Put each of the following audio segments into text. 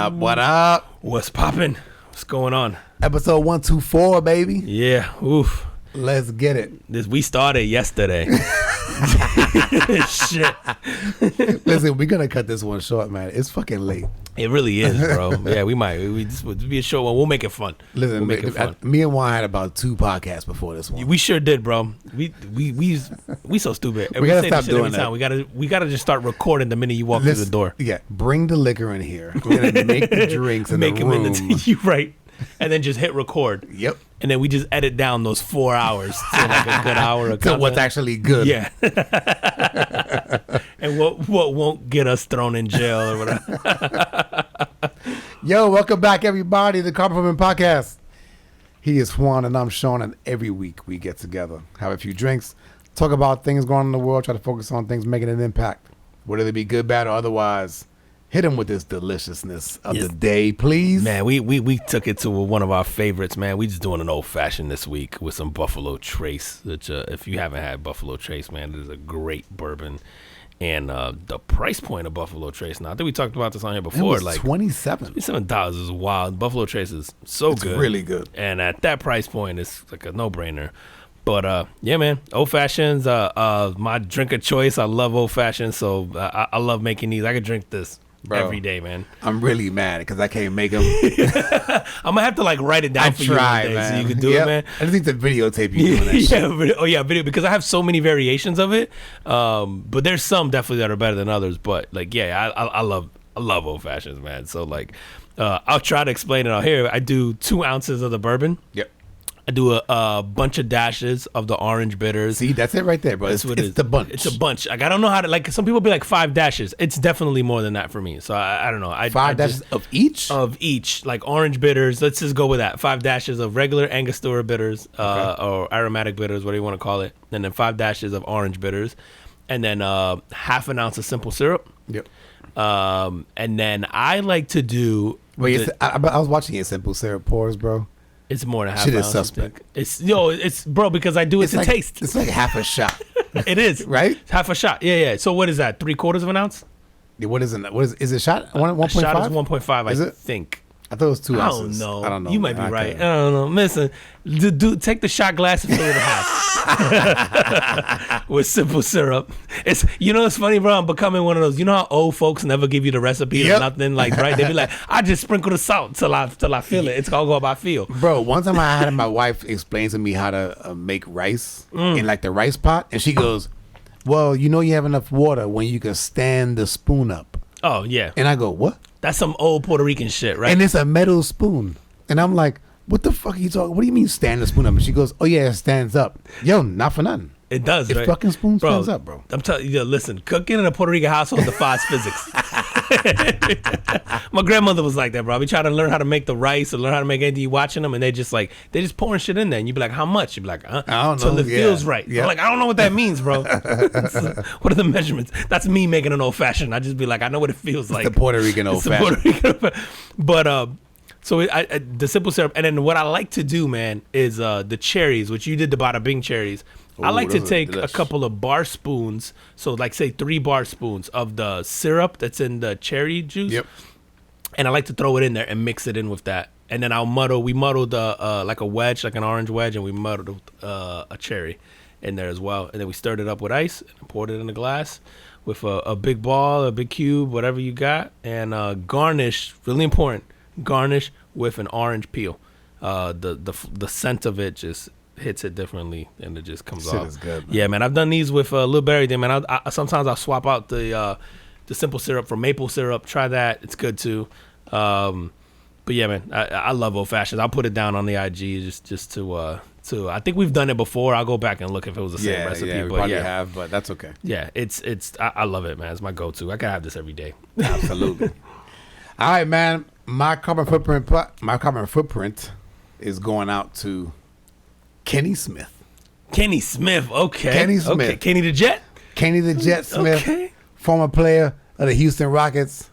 up? What up? What's poppin'? What's going on? Episode 124, baby. Yeah. Oof. Let's get it. We started yesterday. Shit. Listen, we're gonna cut this one short, man. It's fucking late. It really is, bro. Yeah, we might. We just would be a short one. We'll make it fun. Listen, we'll make it fun. Me and Juan had about 2 podcasts before this one. We sure did, bro. We so stupid. And we gotta say stop this shit doing every that. time. We gotta just start recording the minute you walk through the door. Yeah, bring the liquor in here. We're gonna make the drinks in make the them room. you right, and then just hit record. Yep. And then we just edit down those 4 hours to like a good hour of to what's actually good. Yeah. And what won't get us thrown in jail or whatever. Yo, welcome back, everybody, to the Carpet Women Podcast. He is Juan and I'm Sean, and every week we get together, have a few drinks, talk about things going on in the world, try to focus on things making an impact, whether they be good, bad, or otherwise. Hit him with this deliciousness of the day, please. Man, we took it to one of our favorites, man. We just doing an old fashioned this week with some Buffalo Trace. Which, if you haven't had Buffalo Trace, man, it is a great bourbon. And the price point of Buffalo Trace, now I think we talked about this on here before. It was like $27 is wild. Buffalo Trace is so good. It's really good. And at that price point, it's like a no-brainer. But yeah, man, old fashions, my drink of choice. I love old fashions, so I love making these. I could drink this. Bro, every day, man. I'm really mad because I can't make them. I'm gonna have to like write it down for you one day so you can do it, man. I just need to videotape you doing that shit. Video, because I have so many variations of it. But there's some definitely that are better than others. But like, yeah, I love old fashions, man. So like, I'll try to explain it out here. I do 2 ounces of the bourbon. Yep. I do a bunch of dashes of the orange bitters. See, that's it right there, bro. It's the bunch. It's a bunch. Like, I don't know how to, like, some people be like 5 dashes. It's definitely more than that for me. So I don't know. 5 dashes of each? Of each. Like orange bitters. Let's just go with that. 5 dashes of regular Angostura bitters, or aromatic bitters, whatever you want to call it. And then 5 dashes of orange bitters. And then half an ounce of simple syrup. Yep. And then I like to do. Wait, I was watching your simple syrup pours, bro. It's more than half an ounce. Shit is suspect. It's bro, because I do it to taste. It's like half a shot. It is. Right? Half a shot. Yeah. So what is that? 3/4 of an ounce? Yeah, what is it? Is it shot? 1.5? Shot is 1.5, I think. I thought it was 2 ounces. I don't know. You might be right. I don't know. Listen, take the shot glass and fill it in half with simple syrup. It's funny, bro. I'm becoming one of those. You know how old folks never give you the recipe or nothing, like, right? They be like, I just sprinkle the salt till I feel it. It's all go by feel. Bro, one time I had my wife explain to me how to make rice in like the rice pot, and she goes, "Well, you have enough water when you can stand the spoon up." Oh yeah. And I go, "What?" That's some old Puerto Rican shit, right? And it's a metal spoon. And I'm like, what the fuck are you talking? What do you mean stand the spoon up? And she goes, oh yeah, it stands up. Yo, not for nothing. It does, right? Fucking spoon stands up, bro. I'm telling you, listen, cooking in a Puerto Rican household defies physics. My grandmother was like that, bro. We try to learn how to make the rice or learn how to make anything. You watching them, and they just pouring shit in there, and you be like, how much? You be like, I don't know. Until it feels right. Yeah. I'm like, I don't know what that means, bro. What are the measurements? That's me making an old fashioned. I just be like, I know what it feels like. The Puerto Rican old fashioned. But so the simple syrup, and then what I like to do, man, is the cherries, which you did the Bada Bing cherries. Ooh, I like to take a couple of bar spoons, so like say 3 bar spoons of the syrup that's in the cherry juice. Yep. And I like to throw it in there and mix it in with that. And then we muddled like a wedge, like an orange wedge, and we muddled a cherry in there as well. And then we stirred it up with ice and poured it in a glass with a big ball, a big cube, whatever you got. And garnish, really important, garnish with an orange peel. The scent of it just hits it differently, and it just comes off. Shit is good, man. Yeah, man. I've done these with a little bit of everything, man. Sometimes I'll swap out the simple syrup for maple syrup. Try that; it's good too. But yeah, man, I love old fashions. I'll put it down on the IG just to. I think we've done it before. I'll go back and look if it was the same recipe. Yeah, we probably have, but that's okay. Yeah, I love it, man. It's my go-to. I can have this every day. Absolutely. All right, man. My carbon footprint is going out to Kenny Smith. Kenny Smith, okay. Kenny Smith. Okay. Kenny the Jet? Kenny the Jet Smith, former player of the Houston Rockets.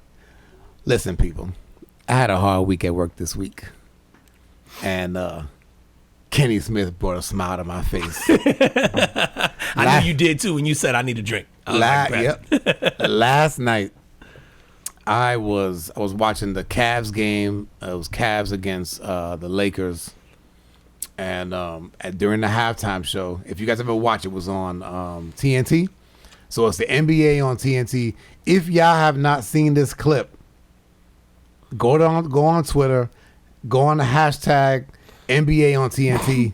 Listen, people, I had a hard week at work this week. And Kenny Smith brought a smile to my face. I knew you did too when you said I need a drink. Last night, I was watching the Cavs game. It was Cavs against the Lakers, and during the halftime show, if you guys ever watch, it was on TNT. So it's the NBA on TNT. If y'all have not seen this clip, go on Twitter, go on the hashtag NBA on TNT.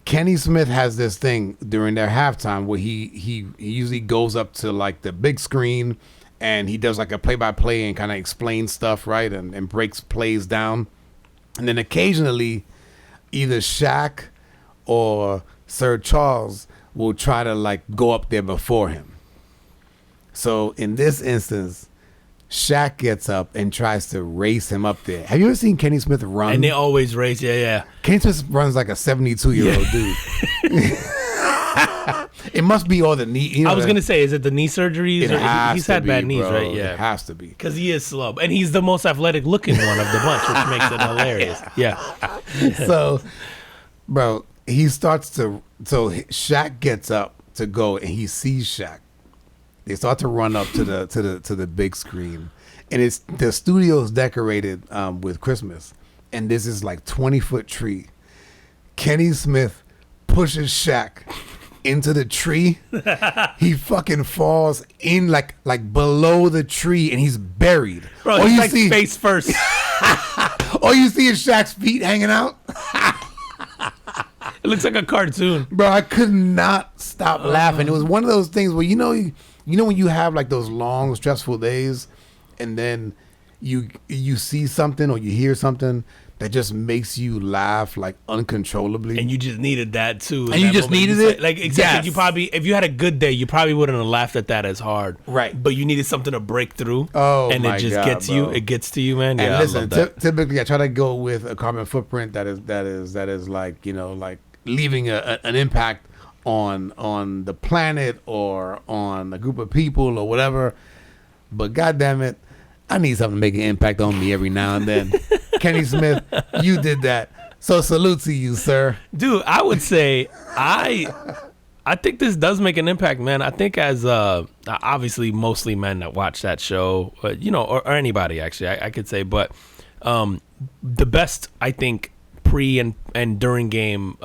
Kenny Smith has this thing during their halftime where he usually goes up to like the big screen and he does like a play-by-play and kind of explains stuff, right, and breaks plays down. And then occasionally either Shaq or Sir Charles will try to like go up there before him. So in this instance, Shaq gets up and tries to race him up there. Have you ever seen Kenny Smith run? And they always race, yeah. Kenny Smith runs like a 72-year-old dude. It must be all the knee. You know, I was going to say, is it the knee surgeries? He's had bad knees, bro. right? Yeah. It has to be. Because he is slow. And he's the most athletic looking one of the bunch, which makes it hilarious. Yeah. So, bro, he starts to... So Shaq gets up to go and he sees Shaq. They start to run up to the big screen, and it's the studio's decorated with Christmas, and this is like 20-foot tree. Kenny Smith pushes Shaq into the tree. He fucking falls in like below the tree, and he's buried. Bro, he's like face first. All you see is Shaq's feet hanging out. It looks like a cartoon. Bro, I could not stop laughing. It was one of those things where you know when you have like those long stressful days and then you see something or you hear something that just makes you laugh like uncontrollably. And you just needed that too. And you just needed it? Like exactly. Yes. You probably, if you had a good day, you probably wouldn't have laughed at that as hard. Right. But you needed something to break through. Oh, and my it just God, gets bro. you. It gets to you, man. And yeah, listen, I love that. typically I try to go with a carbon footprint that is like, you know, like leaving an impact on the planet or on a group of people or whatever. But goddamn it, I need something to make an impact on me every now and then. Kenny Smith, you did that. So salute to you, sir. Dude, I would say I think this does make an impact, man. I think as obviously mostly men that watch that show, you know, or anybody actually, I could say, but the best, I think, pre and during game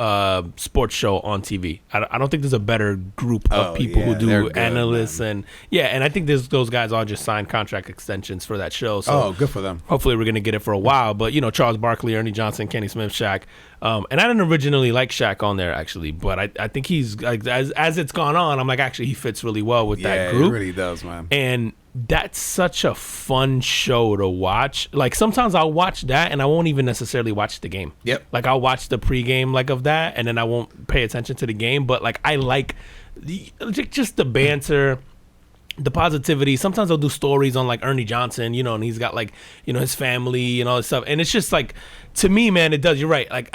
sports show on TV. I don't think there's a better group of people who do analysts, man. And I think those guys all just signed contract extensions for that show. So good for them. Hopefully we're gonna get it for a while. But you know, Charles Barkley, Ernie Johnson, Kenny Smith, Shaq. And I didn't originally like Shaq on there actually, but I think he's like as it's gone on, I'm like actually he fits really well with that group. Yeah, he really does, man. And that's such a fun show to watch. Like sometimes I'll watch that and I won't even necessarily watch the game. Yep. Like I'll watch the pregame like of that and then I won't pay attention to the game. But like I like just the banter, the positivity. Sometimes I'll do stories on like Ernie Johnson, you know, and he's got like, you know, his family and all this stuff. And it's just like, to me, man, it does. You're right. Like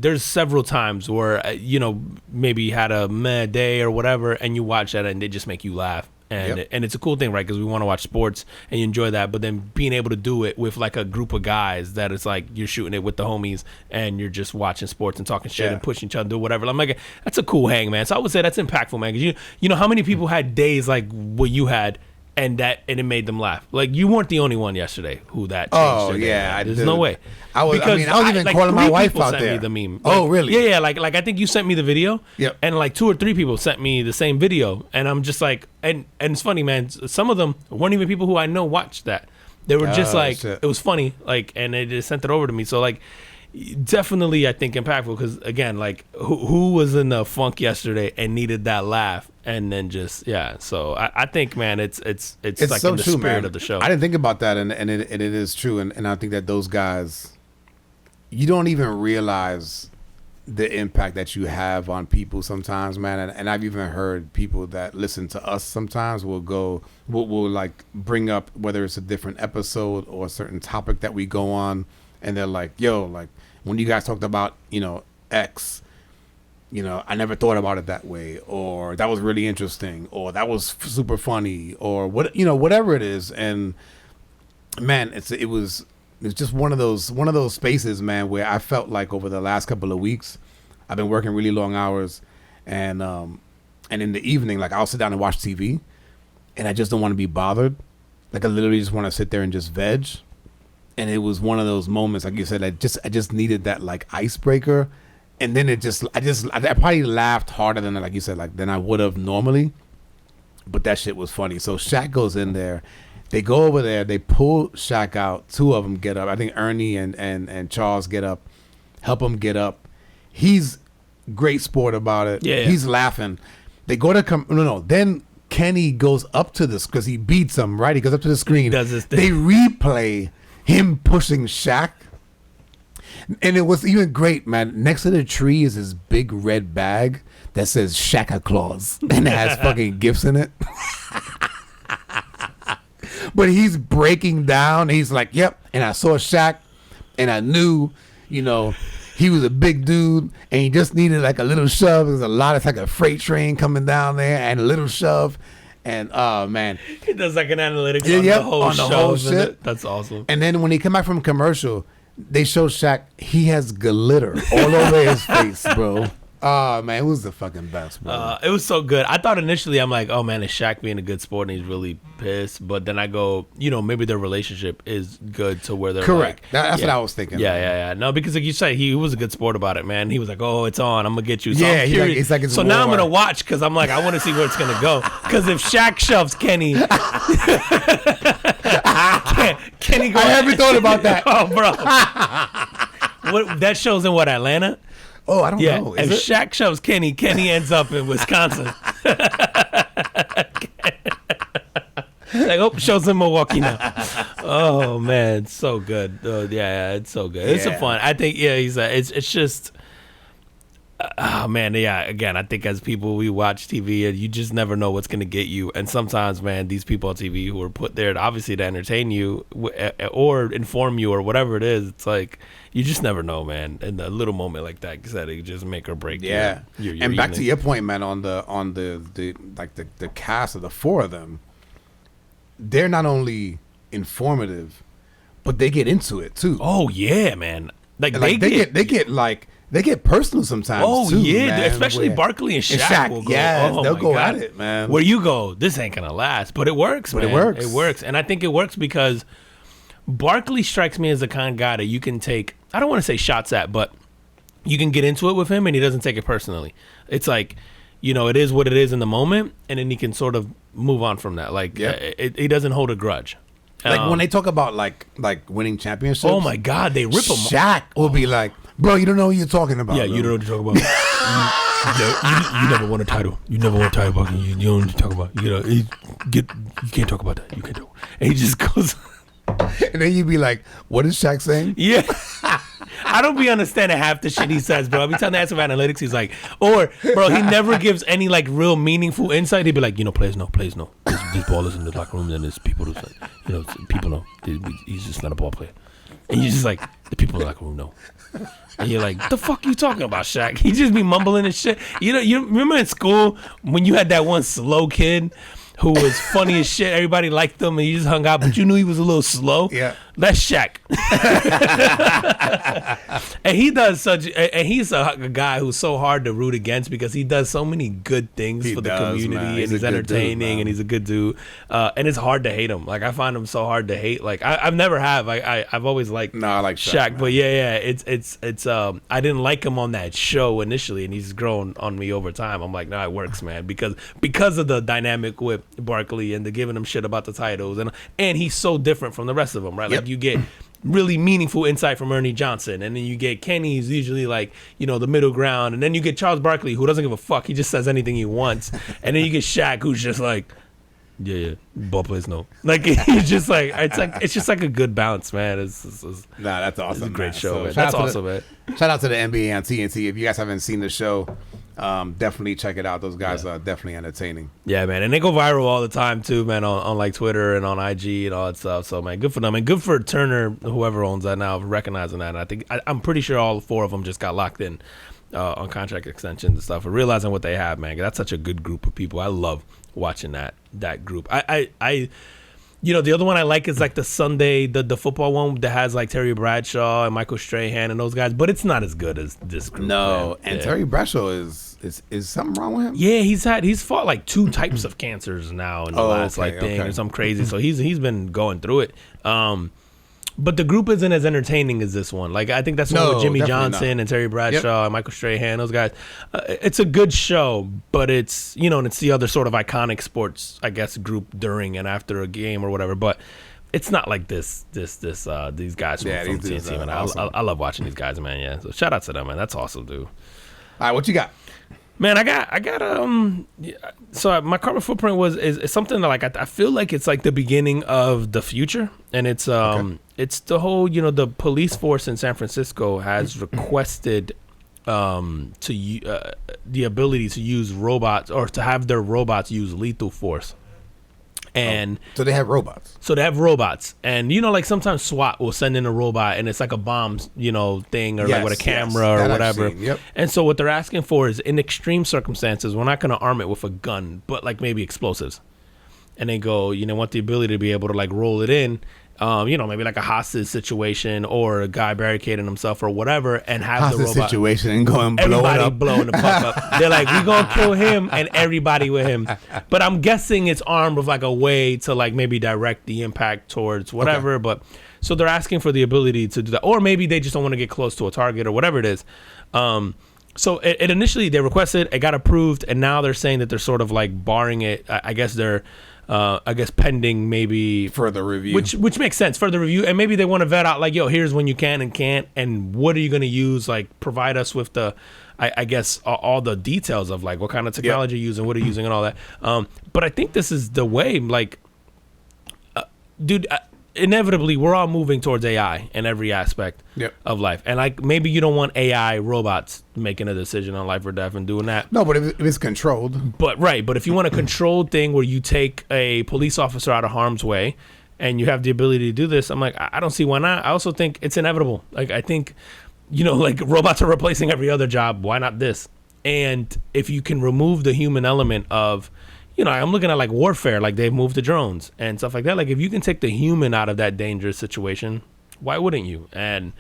there's several times where, you know, maybe you had a meh day or whatever and you watch that and they just make you laugh. And it's a cool thing, right? Because we want to watch sports and you enjoy that. But then being able to do it with like a group of guys that it's like you're shooting it with the homies and you're just watching sports and talking shit and pushing each other, do whatever. I'm like, that's a cool hang, man. So I would say that's impactful, man. Because you know how many people had days like what you had and it made them laugh. Like you weren't the only one yesterday who that changed. Oh their day, yeah, man. There's no way. I was even like calling my wife out sent there. Me the meme. Oh like, really? Yeah. Like I think you sent me the video. Yep. And like 2 or 3 people sent me the same video, and I'm just like, and it's funny, man. Some of them weren't even people who I know watched that. They were just like, shit. It was funny, like, and they just sent it over to me. So like, definitely, I think impactful because again, like, who was in the funk yesterday and needed that laugh, and then just So I think, man, it's like so in the true, spirit man. of the show. I didn't think about that, and it is true, and I think that those guys, you don't even realize the impact that you have on people sometimes, man. And I've even heard people that listen to us sometimes will like bring up whether it's a different episode or a certain topic that we go on, and they're like, yo, like when you guys talked about, you know, X, you know, I never thought about it that way, or that was really interesting, or that was super funny, or what, you know, whatever it is. And man, it was just one of those spaces, man, where I felt like over the last couple of weeks, I've been working really long hours, and in the evening, like I'll sit down and watch TV, and I just don't want to be bothered. Like I literally just want to sit there and just veg. And it was one of those moments, like you said, I just needed that like icebreaker. And then I probably laughed harder than, like you said, like than I would have normally. But that shit was funny. So Shaq goes in there. They go over there. They pull Shaq out. Two of them get up. I think Ernie and Charles get up. Help him get up. He's great sport about it. Yeah. He's laughing. They go to no. Then Kenny goes up to this because he beats him, right? He goes up to the screen. He does this thing. They replay him pushing Shaq. And it was even great, man. Next to the tree is this big red bag that says Shaq Claus. And it has fucking gifts in it. But he's breaking down. He's like, yep. And I saw Shaq and I knew, you know, he was a big dude and he just needed like a little shove. There's a lot of like a freight train coming down there and a little shove. And oh man, he does like an analytics on the whole show. Whole shit. That's awesome. And then when he come back from commercial, they show Shaq. He has glitter all over his face, bro. Oh man, it was the fucking best, bro. It was so good. I thought initially, I'm like, oh man, is Shaq being a good sport and he's really pissed? But then I go, you know, maybe their relationship is good to where they're correct. Like, That's what I was thinking. Yeah. No, because like you say, he was a good sport about it, man. He was like, oh, it's on. I'm gonna get you. So yeah, it's like it's so war. now I'm gonna watch because I'm like, I want to see where it's gonna go. Because if Shaq shoves Kenny, Kenny go. I haven't thought about that. Oh, bro. What that shows in what, Atlanta? Oh, I don't know. If Shaq shoves Kenny ends up in Wisconsin. Like, oh, shows in Milwaukee now. Oh man, it's so good. Yeah, it's so good. It's a fun. I think it's just. Oh man, yeah. Again, I think as people we watch TV, and you just never know what's gonna get you. And sometimes, man, these people on TV who are put there obviously to entertain you or inform you or whatever it is, it's like you just never know, man. And a little moment like that, it could just make or break. Yeah. Your and back evening. to your point, man, on the cast of the four of them, they're not only informative, but they get into it too. Oh yeah, man. Like they get personal sometimes. Oh too, yeah, man, especially Barkley and Shaq. Will go, they'll go God. at it, man. Where you go, this ain't gonna last, but it works. But man. it works, and I think it works because Barkley strikes me as the kind of guy that you can take. I don't want to say shots at, but you can get into it with him, and he doesn't take it personally. It's like, you know, it is what it is in the moment, and then he can sort of move on from that. Like, he doesn't hold a grudge. Like when they talk about like winning championships. Oh my God, they rip him. Shaq will be like, bro, you don't know what you're talking about. Yeah, bro. you don't know what you're talking about. You never won a title. You never won a title, Bucky. You don't know what you're talking about. You know, you can't talk about that. You can't talk. And he just goes. And then you'd be like, what is Shaq saying? Yeah. I don't be understanding half the shit he says, bro. Every time they ask him about analytics, he's like, or, bro, he never gives any, like, real meaningful insight. He'd be like, you know, players know. This ball is in the locker room, and there's people who's like, you know, people know. He's just not a ball player. And you're just like, the people in the locker room know. And you're like, the fuck you talking about, Shaq? He just be mumbling and shit. You know, you remember in school when you had that one slow kid who was funny as shit? Everybody liked him and he just hung out, but you knew he was a little slow. Yeah. That's Shaq. And he does and he's a guy who's so hard to root against because he does so many good things for the community, man. and he's entertaining, and he's a good dude. And it's hard to hate him. Like, I find him so hard to hate. Like, I've never have. I've always liked I like Shaq, but yeah, it's I didn't like him on that show initially, and he's grown on me over time. I'm like, no, it works, man, because of the dynamic with Barkley and the giving him shit about the titles, and he's so different from the rest of them, right? Yep. Like, you get really meaningful insight from Ernie Johnson, and then you get Kenny, who's usually like, you know, the middle ground, and then you get Charles Barkley, who doesn't give a fuck, he just says anything he wants, and then you get Shaq, who's just like, yeah, ball players know. Like, he's just like, it's just like a good balance, man. It's that's awesome. It's a great show, So man. That's awesome, man. Shout out to the NBA on TNT. If you guys haven't seen the show, definitely check it out. Those guys are definitely entertaining. Yeah, man, and they go viral all the time too, man, on like Twitter and on IG and all that stuff. So, man, good for them, and good for Turner, whoever owns that now, recognizing that. And I think I'm pretty sure all four of them just got locked in on contract extensions and stuff, and realizing what they have, man. That's such a good group of people. I love watching that group. The other one I like is like the Sunday, the football one that has like Terry Bradshaw and Michael Strahan and those guys, but it's not as good as this group. No, man. and Yeah. Terry Bradshaw is something wrong with him? Yeah, he's fought like 2 types of cancers now in the last thing or something crazy. So he's been going through it. But the group isn't as entertaining as this one. Like I think that's the one with Jimmy Johnson and Terry Bradshaw and Michael Strahan, those guys. It's a good show, but it's and it's the other sort of iconic sports, I guess, group during and after a game or whatever. But it's not like these guys from TNT. Man. Awesome. I love watching these guys, man. Yeah, so shout out to them, man. That's awesome, dude. All right, what you got? Man, I got so my carbon footprint is something that like I feel like it's like the beginning of the future, and it's it's the whole the police force in San Francisco has requested the ability to use robots or to have their robots use lethal force. And so they have robots. And like sometimes SWAT will send in a robot and it's like a bomb, thing or like with a camera or whatever. Yep. And so what they're asking for is in extreme circumstances, we're not going to arm it with a gun, but like maybe explosives. And they go, want the ability to be able to like roll it in, maybe like a hostage situation or a guy barricading himself or whatever, and have hostage the robot situation and go and blow everybody it up. blowing the fuck up. They're like, we gonna kill him and everybody with him. But I'm guessing it's armed with like a way to like maybe direct the impact towards whatever. Okay. But so they're asking for the ability to do that, or maybe they just don't want to get close to a target or whatever it is. So it initially they requested, it got approved, and now they're saying that they're sort of like barring it. I guess they're pending maybe further review, which makes sense, further review, and maybe they want to vet out like, here's when you can and can't, and what are you going to use, like provide us with the, I guess all the details of like what kind of technology you're using, what are you using, and all that. But I think this is the way, like, dude. Inevitably, we're all moving towards AI in every aspect of life, and like maybe you don't want AI robots making a decision on life or death and doing that. No, but if it's controlled. But if you want a controlled thing where you take a police officer out of harm's way, and you have the ability to do this, I'm like, I don't see why not. I also think it's inevitable. Like I think, like robots are replacing every other job. Why not this? And if you can remove the human element of I'm looking at like warfare, like they've moved to drones and stuff like that. Like if you can take the human out of that dangerous situation, why wouldn't you? And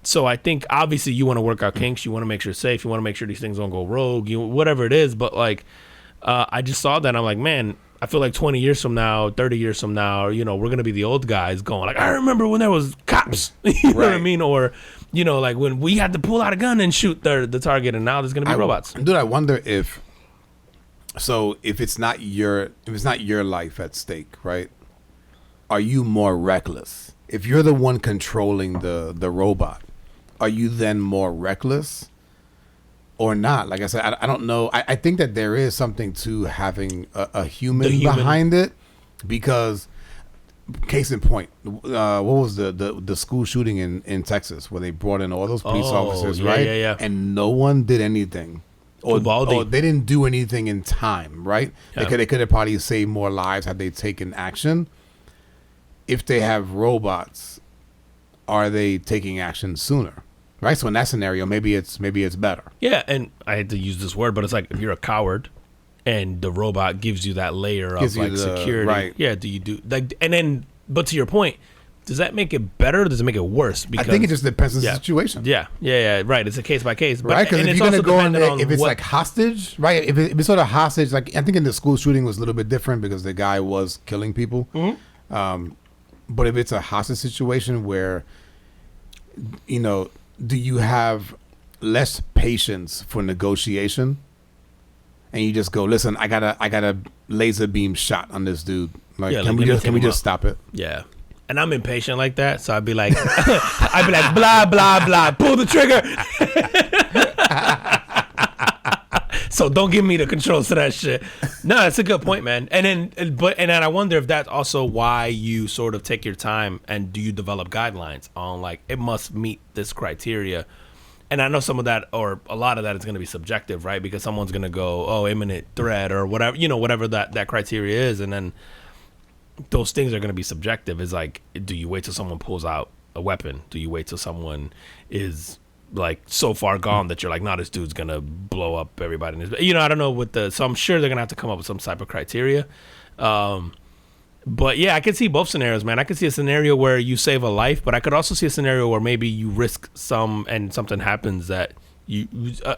so I think obviously you want to work out kinks. You want to make sure it's safe. You want to make sure these things don't go rogue, whatever it is. But like, I just saw that and I'm like, man, I feel like 20 years from now, 30 years from now, we're going to be the old guys going like, I remember when there was cops, you know what I mean? Or, like when we had to pull out a gun and shoot the target, and now there's going to be robots. Dude, I wonder if it's not your life at stake, right? Are you more reckless? If you're the one controlling the robot, are you then more reckless or not? Like I said, I don't know. I think that there is something to having a human behind it, because case in point, what was the school shooting in Texas where they brought in all those police officers, right? Yeah. And no one did anything. Or they didn't do anything in time, right? Yeah. They could have probably saved more lives had they taken action. If they have robots, are they taking action sooner? Right? So in that scenario, maybe it's better. Yeah, and I hate to use this word, but it's like if you're a coward and the robot gives you that layer of like security. Right. Yeah, do you do like, and then but to your point, does that make it better or does it make it worse? Because I think it just depends on the situation. Yeah, right. It's a case by case. Right, because if you're going to go in there, if it's like hostage, right? If it's sort of hostage, like I think in the school shooting was a little bit different because the guy was killing people. Mm-hmm. But if it's a hostage situation where, do you have less patience for negotiation? And you just go, listen, I got a laser beam shot on this dude. Like, can we just stop it? Yeah. And I'm impatient like that, so I'd be like, blah blah blah, pull the trigger. So don't give me the controls to that shit. No, that's a good point, man. And then I wonder if that's also why you sort of take your time and do you develop guidelines on like it must meet this criteria. And I know some of that or a lot of that is going to be subjective, right? Because someone's going to go, imminent threat or whatever, whatever that criteria is, and then those things are going to be subjective. Is like, do you wait till someone pulls out a weapon? Do you wait till someone is like so far gone that you're like, nah, this dude's going to blow up everybody in his, I don't know so I'm sure they're going to have to come up with some type of criteria. But yeah, I could see both scenarios, man. I could see a scenario where you save a life, but I could also see a scenario where maybe you risk some and something happens that you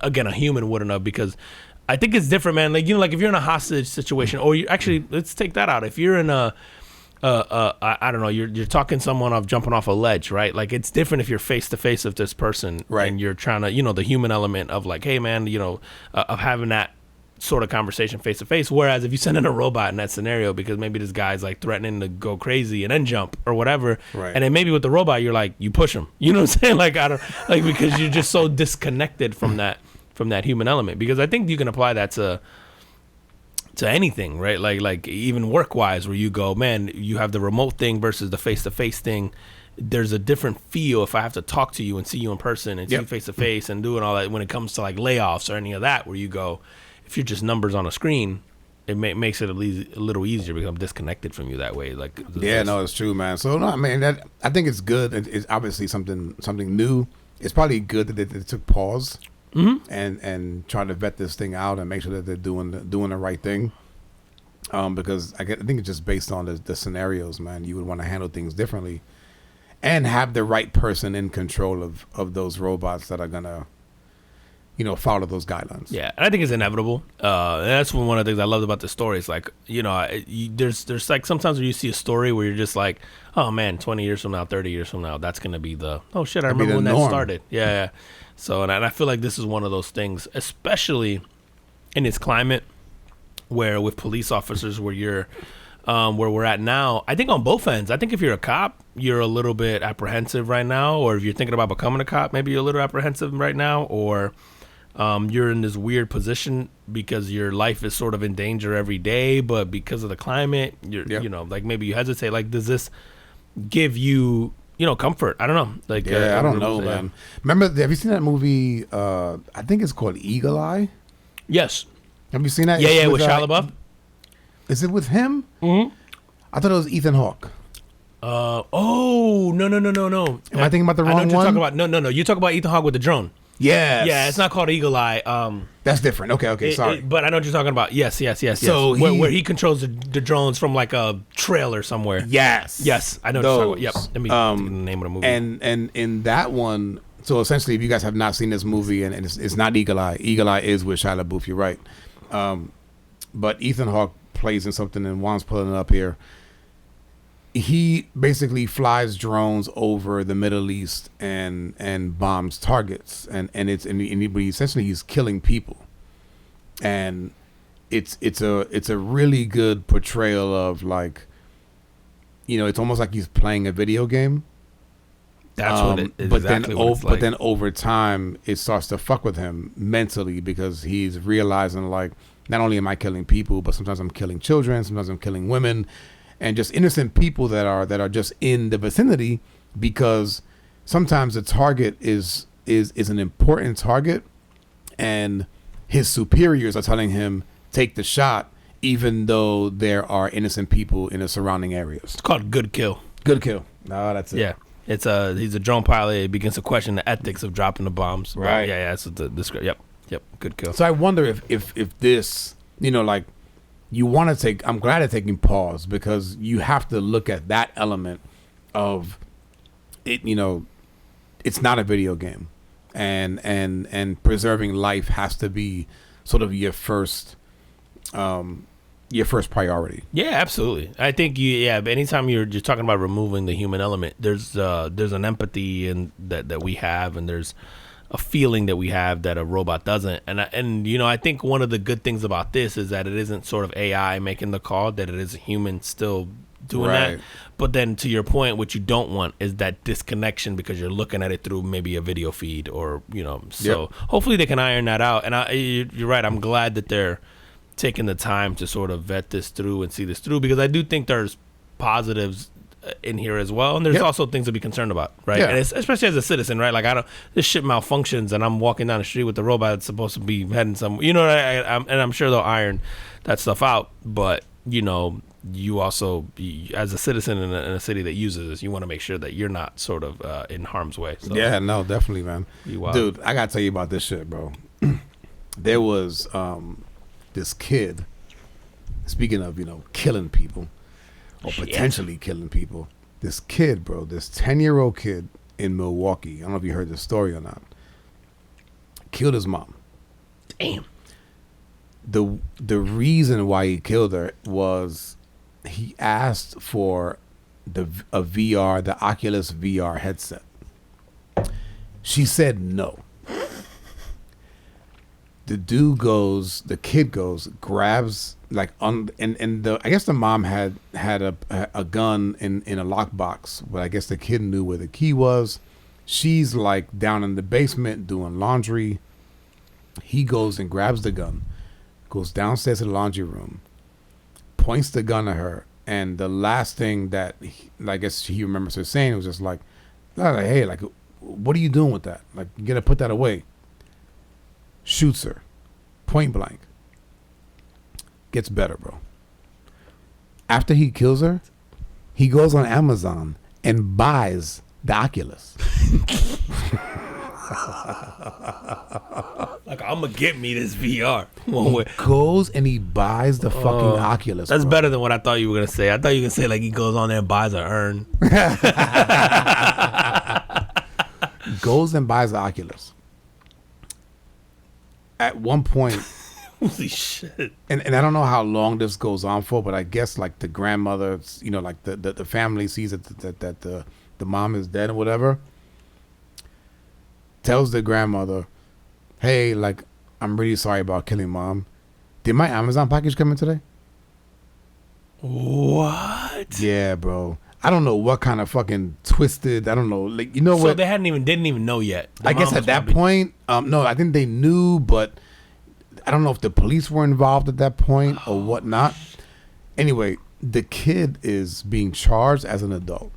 again, a human wouldn't have, because I think it's different, man. Like, you know, like if you're in a hostage situation, or you actually, let's take that out. If you're in I don't know, you're talking someone off jumping off a ledge, right? Like, it's different if you're face to face with this person, right? And you're trying to, you know, the human element of like, hey, man, you know, of having that sort of conversation face to face. Whereas if you send in a robot in that scenario, because maybe this guy's like threatening to go crazy and then jump or whatever, right? And then maybe with the robot, you're like, you push him, you know what I'm saying? Like, I don't like, because you're just so disconnected from that human element. Because I think you can apply that to anything, right? Like even work wise, where you go, man, you have the remote thing versus the face to face thing. There's a different feel if I have to talk to you and see you in person and see you face to face and doing all that, when it comes to like layoffs or any of that, where you go, if you're just numbers on a screen, it makes it a little easier because I'm disconnected from you that way. Like, no, it's true, man. So no, I mean, I think it's good. It's obviously something new. It's probably good that they took pause. Mm-hmm. And try to vet this thing out and make sure that they're doing the right thing, because I think it's just based on the scenarios, man. You would want to handle things differently, and have the right person in control of those robots that are gonna, you know, follow those guidelines. Yeah, and I think it's inevitable. And that's one of the things I loved about the story. It's like, you know, there's like sometimes where you see a story where you're just like, oh man, 20 years from now, 30 years from now, that's gonna be the oh shit, I remember when that started. Yeah. So, and I feel like this is one of those things, especially in this climate where with police officers, where you're, where we're at now, I think on both ends. I think if you're a cop, you're a little bit apprehensive right now, or if you're thinking about becoming a cop, maybe you're a little apprehensive right now, or you're in this weird position because your life is sort of in danger every day, but because of the climate, you know, like maybe you hesitate. Like, does this give you, you know, comfort? I don't know. Like, I don't know, man. Remember, have you seen that movie? I think it's called Eagle Eye. Yes. Have you seen that? Yeah, with Shia LaBeouf. Is it with him? Mm-hmm. I thought it was Ethan Hawke. No. Am I thinking about the wrong one? You're talking about. No. You talk about Ethan Hawke with the drone. Yes. Yeah, it's not called Eagle Eye. That's different. Okay, sorry. But I know what you're talking about. Yes. So where he controls the drones from like a trailer somewhere. Yes, I know what you're talking about. Yep. Let me get the name of the movie. And in that one, so essentially, if you guys have not seen this movie, and it's not Eagle Eye is with Shia LaBeouf. You're right. But Ethan Hawke plays in something, and Juan's pulling it up here. He basically flies drones over the Middle East and bombs targets, and essentially he's killing people, and it's a really good portrayal of, like, you know, it's almost like he's playing a video game. That's what it is. But then over time it starts to fuck with him mentally, because he's realizing, like, not only am I killing people, but sometimes I'm killing children, sometimes I'm killing women, and just innocent people that are just in the vicinity, because sometimes the target is an important target, and his superiors are telling him, take the shot, even though there are innocent people in the surrounding areas. It's called Good Kill. Good Kill. No, that's it. Yeah. It's he's a drone pilot. He begins to question the ethics of dropping the bombs. Right. But yeah, that's the script. Yep. Good Kill. So I wonder if this, you know, like, you want to take, I'm glad at taking pause, because you have to look at that element of it. You know, it's not a video game, and preserving life has to be sort of your first priority. Yeah, absolutely. I think anytime you're talking about removing the human element, there's an empathy that we have, and there's a feeling that we have that a robot doesn't. And you know, I think one of the good things about this is that it isn't sort of AI making the call, that it is a human still doing that. But then, to your point, what you don't want is that disconnection, because you're looking at it through maybe a video feed, or, you know, so hopefully they can iron that out. And you're right. I'm glad that they're taking the time to sort of vet this through and see this through, because I do think there's positives in here as well, and there's also things to be concerned about, right? And especially as a citizen, right? Like, this shit malfunctions, and I'm walking down the street with the robot that's supposed to be heading somewhere, you know. I'm sure they'll iron that stuff out, but, you know, you also, as a citizen in a city that uses this, you want to make sure that you're not sort of in harm's way. So, yeah, no, definitely, man. Dude, I gotta tell you about this shit, bro. There was this kid, speaking of, you know, killing people, or potentially killing people. This kid, bro, this 10-year-old kid in Milwaukee, I don't know if you heard this story or not, killed his mom. Damn. The reason why he killed her was he asked for a VR, the Oculus VR headset. She said no. The kid goes, grabs I guess the mom had a gun in a lockbox, but I guess the kid knew where the key was. She's like down in the basement doing laundry. He goes and grabs the gun, goes downstairs to the laundry room, points the gun at her, and the last thing that I guess he remembers her saying was just like, hey, like, what are you doing with that? Like, you gotta put that away. Shoots her, point blank. Gets better, bro. After he kills her, he goes on Amazon and buys the Oculus. Like, I'm gonna get me this VR. He goes and he buys the fucking Oculus. That's bro. better than what I thought you were gonna say. I thought you were gonna say like he goes on there and buys an urn. Goes and buys the Oculus. At one point, Holy shit. and I don't know how long this goes on for, but I guess like the grandmother, you know, like the family sees that the mom is dead or whatever. Tells the grandmother, hey, like, I'm really sorry about killing mom. Did my Amazon package come in today? What? Yeah, bro. I don't know what kind of fucking twisted, I don't know, like, you know So what? they didn't even know yet. The I guess mom at was that probably- point, no, I think they knew, but I don't know if the police were involved at that point or whatnot. Anyway, the kid is being charged as an adult.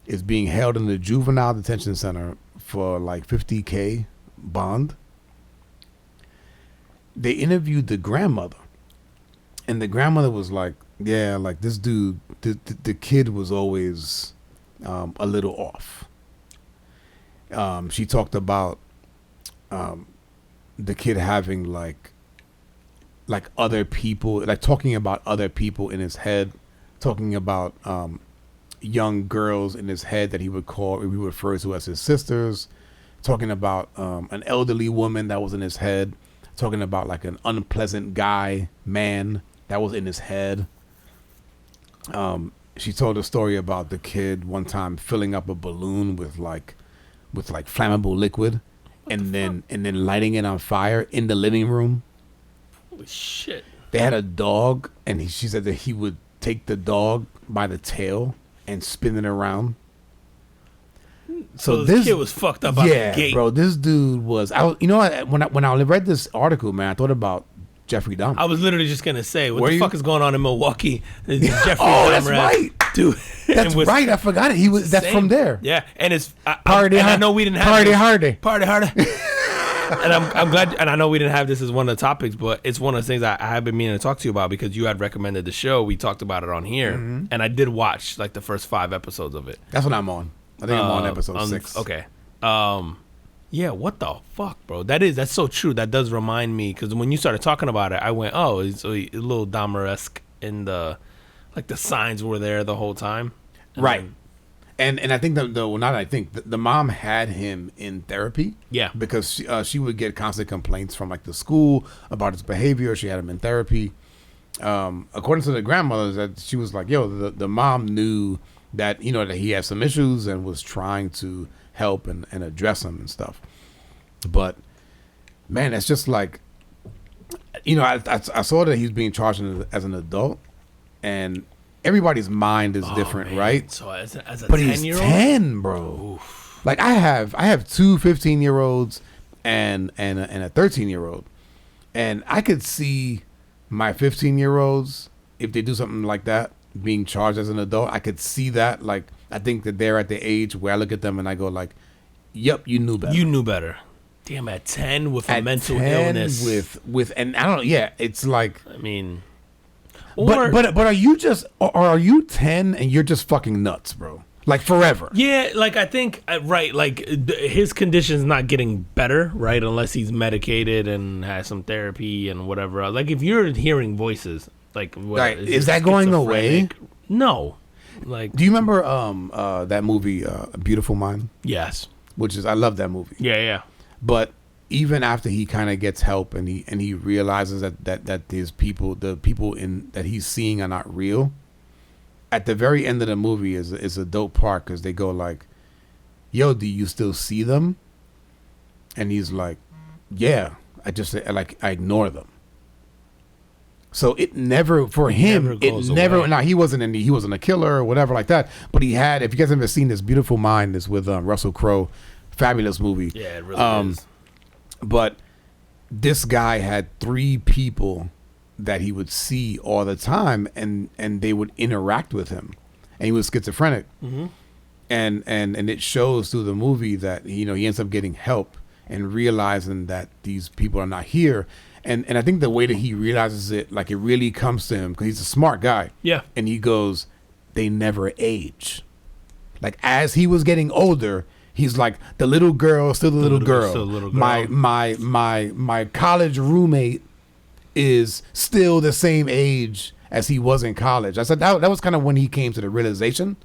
Is being held in the juvenile detention center for like $50K bond. They interviewed the grandmother, and the grandmother was like, yeah, like this dude, the kid was always a little off. She talked about the kid having like other people, like talking about other people in his head, talking about young girls in his head that he would refer to as his sisters, talking about an elderly woman that was in his head, talking about like an unpleasant man that was in his head. She told a story about the kid one time filling up a balloon with flammable liquid and then lighting it on fire in the living room. Holy shit. They had a dog, and she said that he would take the dog by the tail and spin it around. So this kid was fucked up out the gate. Bro, this dude was. You know what? When I read this article, man, I thought about Jeffrey Dahmer. I was literally just gonna say, what Were the you? fuck is going on in Milwaukee? Jeffrey that's Dahmer, right. dude. That's right. I forgot it. That's from there. Yeah, and it's Party and I hard. know we didn't have Party this. hardy. Party harder. And I'm glad, and I know we didn't have this as one of the topics, but it's one of the things I have been meaning to talk to you about because you had recommended the show. We talked about it on here, and I did watch like the first 5 episodes of it. That's what I'm on. I think I'm on episode 6. Okay. Yeah, what the fuck, bro? That's so true. That does remind me because when you started talking about it, I went, oh, it's a little Dahmer-esque in the signs were there the whole time. Right. And I think the mom had him in therapy. Yeah. Because she would get constant complaints from like the school about his behavior. She had him in therapy. According to the grandmother, that she was like, yo, the mom knew that, you know, that he had some issues and was trying to help and address them and stuff. But man, it's just like, you know, I saw that he's being charged as an adult, and everybody's mind is different, man. right? So as a But 10-year-old, he's 10, bro. Oof. Like I have 2 15-year-olds and a 13-year-old, and I could see my 15-year-olds, if they do something like that, being charged as an adult. I could see that. Like I think that they're at the age where I look at them and I go like, "Yep, you knew better. You knew better." Damn, at 10 with a mental 10 illness, with and I don't know. Yeah, it's like. I mean, But are you 10 and you're just fucking nuts, bro? Like forever. yeah, like I think right, like his condition's not getting better, right? Unless he's medicated and has some therapy and whatever else. Like if you're hearing voices, like what, Right. Is that going away? No. Like, Do you remember that movie, Beautiful Mind? yes. Which is, I love that movie. Yeah. But even after he kind of gets help and he realizes that there's people, the people that he's seeing are not real. At the very end of the movie is a dope part because they go like, "Yo, do you still see them?" And he's like, "Yeah, I ignore them." So it never for him. It never. Away. Now he wasn't a killer or whatever like that. But he had. If you guys haven't seen this, Beautiful Mind is with Russell Crowe, fabulous movie. Yeah, it really is. But this guy had 3 people that he would see all the time, and they would interact with him, and he was schizophrenic. Mm-hmm. And it shows through the movie that he ends up getting help and realizing that these people are not here. And I think the way that he realizes it, like it really comes to him because he's a smart guy. Yeah. And he goes, they never age. Like as he was getting older, he's like the little girl, still the little girl. Still a little girl. My college roommate is still the same age as he was in college. I said that was kind of when he came to the realization.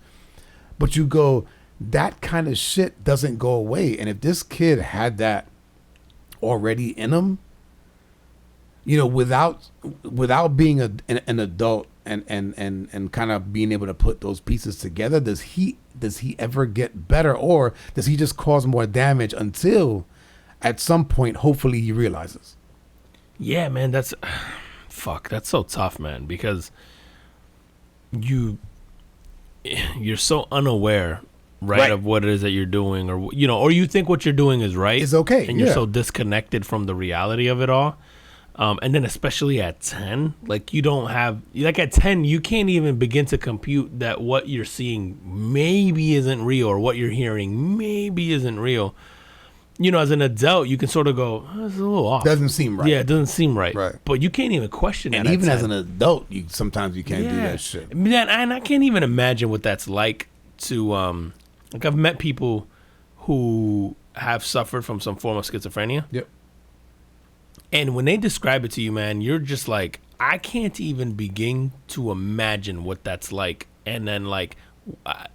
But you go, that kind of shit doesn't go away. And if this kid had that already in him, without being an adult and kind of being able to put those pieces together, does he ever get better, or does he just cause more damage until at some point hopefully he realizes? Yeah, man, that's so tough, man, because you're so unaware, right, of what it is that you're doing, or you think what you're doing is right. It's okay. And you're so disconnected from the reality of it all. And then especially at 10, like you don't have, like at 10, you can't even begin to compute that what you're seeing maybe isn't real, or what you're hearing maybe isn't real. As an adult, you can sort of go, it's a little off. Doesn't seem right. Yeah, it doesn't seem right. Right. But you can't even question that. And even as an adult, sometimes you can't do that shit. Man, and I can't even imagine what that's like to, like I've met people who have suffered from some form of schizophrenia. Yep. And when they describe it to you, man, you're just like, I can't even begin to imagine what that's like. And then like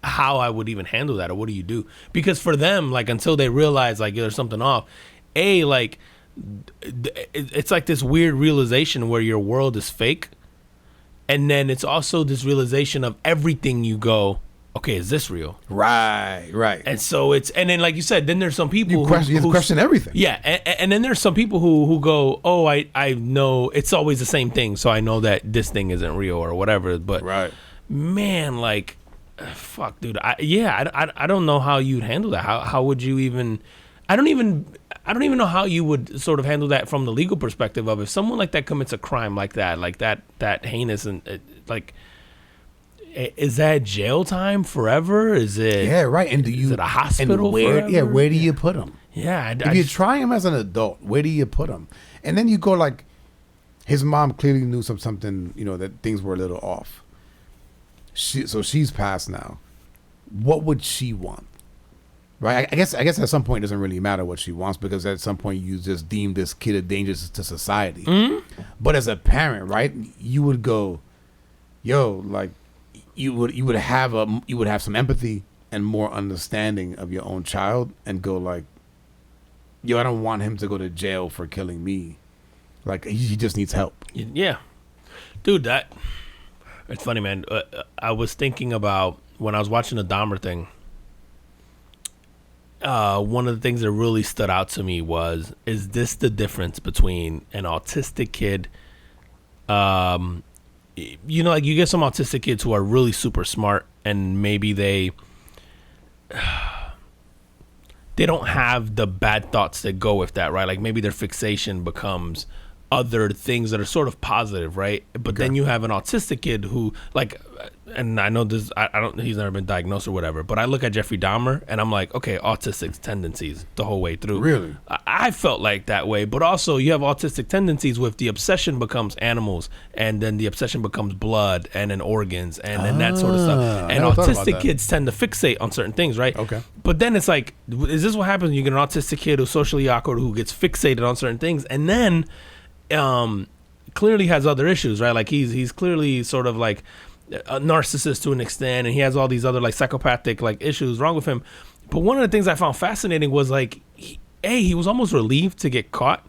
how I would even handle that, or what do you do? Because for them, like until they realize like there's something off, like it's like this weird realization where your world is fake. And then it's also this realization of everything you go, okay, is this real? Right. And so and then like you said, then there's some people who question everything. Yeah, and then there's some people who go, oh, I know it's always the same thing, so I know that this thing isn't real or whatever. But man, like, fuck, dude, I don't know how you'd handle that. How would you even? I don't even know how you would sort of handle that from the legal perspective of if someone like that commits a crime like that heinous and like. Is that jail time forever? Is it? Yeah, right. And is it a hospital? Where do you put him? Yeah. If you try him as an adult, where do you put him? And then you go like, his mom clearly knew something, that things were a little off. So she's passed now. What would she want? Right. I guess at some point it doesn't really matter what she wants, because at some point you just deem this kid a danger to society. Mm-hmm. But as a parent, right, you would go, yo, like. You would have some empathy and more understanding of your own child, and go like, yo, I don't want him to go to jail for killing me. Like he just needs help. Yeah, dude, it's funny, man. I was thinking about when I was watching the Dahmer thing. One of the things that really stood out to me is this the difference between an autistic kid, like you get some autistic kids who are really super smart, and maybe they don't have the bad thoughts that go with that, right? Like maybe their fixation becomes other things that are sort of positive, right? But then you have an autistic kid who, like, and I know this, I don't, he's never been diagnosed or whatever, but I look at Jeffrey Dahmer and I'm like, okay, autistic tendencies the whole way through. Really? I felt like that way, but also you have autistic tendencies with the obsession becomes animals, and then the obsession becomes blood, and then organs, and then that sort of stuff. And autistic kids tend to fixate on certain things, right? Okay. But then it's like, is this what happens when you get an autistic kid who's socially awkward, who gets fixated on certain things, and then clearly has other issues, right? Like he's clearly sort of like a narcissist to an extent, and he has all these other like psychopathic like issues wrong with him. But one of the things I found fascinating was like, he was almost relieved to get caught.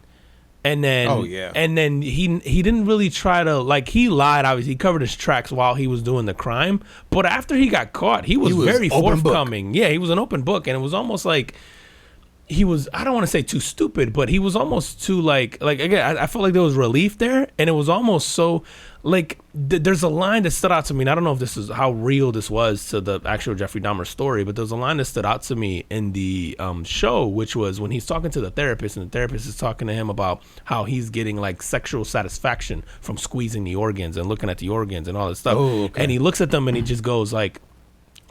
And then he didn't really try to, like, he lied. Obviously, he covered his tracks while he was doing the crime. But after he got caught, he was very forthcoming. Yeah, he was an open book, and it was almost like he was, I don't want to say too stupid, but he was almost too like again, I felt like there was relief there, and it was almost so like there's a line that stood out to me, and I don't know if this is how real this was to the actual Jeffrey Dahmer story, but there's a line that stood out to me in the show, which was when he's talking to the therapist, and the therapist is talking to him about how he's getting like sexual satisfaction from squeezing the organs and looking at the organs and all this stuff. Oh, okay. And he looks at them and he just goes like,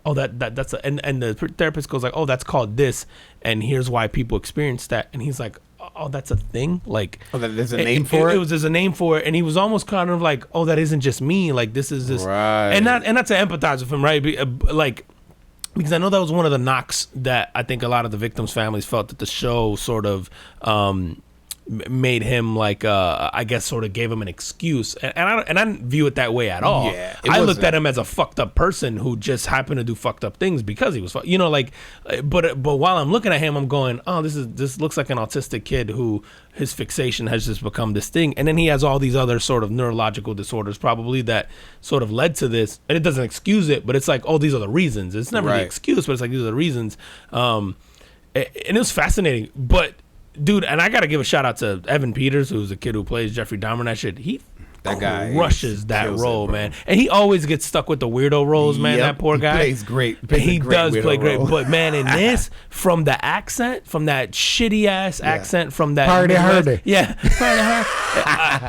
oh, that's and the therapist goes like, oh, that's called this, and here's why people experience that. And he's like, oh, that's a thing. Like, oh, there's a name for it. There's a name for it, and he was almost kind of like, oh, that isn't just me. Like, this is this, right. And not to empathize with him, right? Like, because I know that was one of the knocks that I think a lot of the victims' families felt that the show sort of made him like I guess sort of gave him an excuse, and I didn't view it that way at all. Yeah, I looked at him as a fucked up person who just happened to do fucked up things because he was like, but while I'm looking at him, I'm going, oh, this looks like an autistic kid who his fixation has just become this thing, and then he has all these other sort of neurological disorders probably that sort of led to this, and it doesn't excuse it, but it's like, oh, these are the reasons. It's never the excuse, but it's like, these are the reasons. And it was fascinating, but dude, and I gotta give a shout out to Evan Peters, who's the kid who plays Jeffrey Dahmer and that shit. That guy crushes that role, man. And he always gets stuck with the weirdo roles, man. That poor guy. He plays great. He does play great. But man, in this, from the accent, from that shitty ass accent, from that party hardy. Yeah.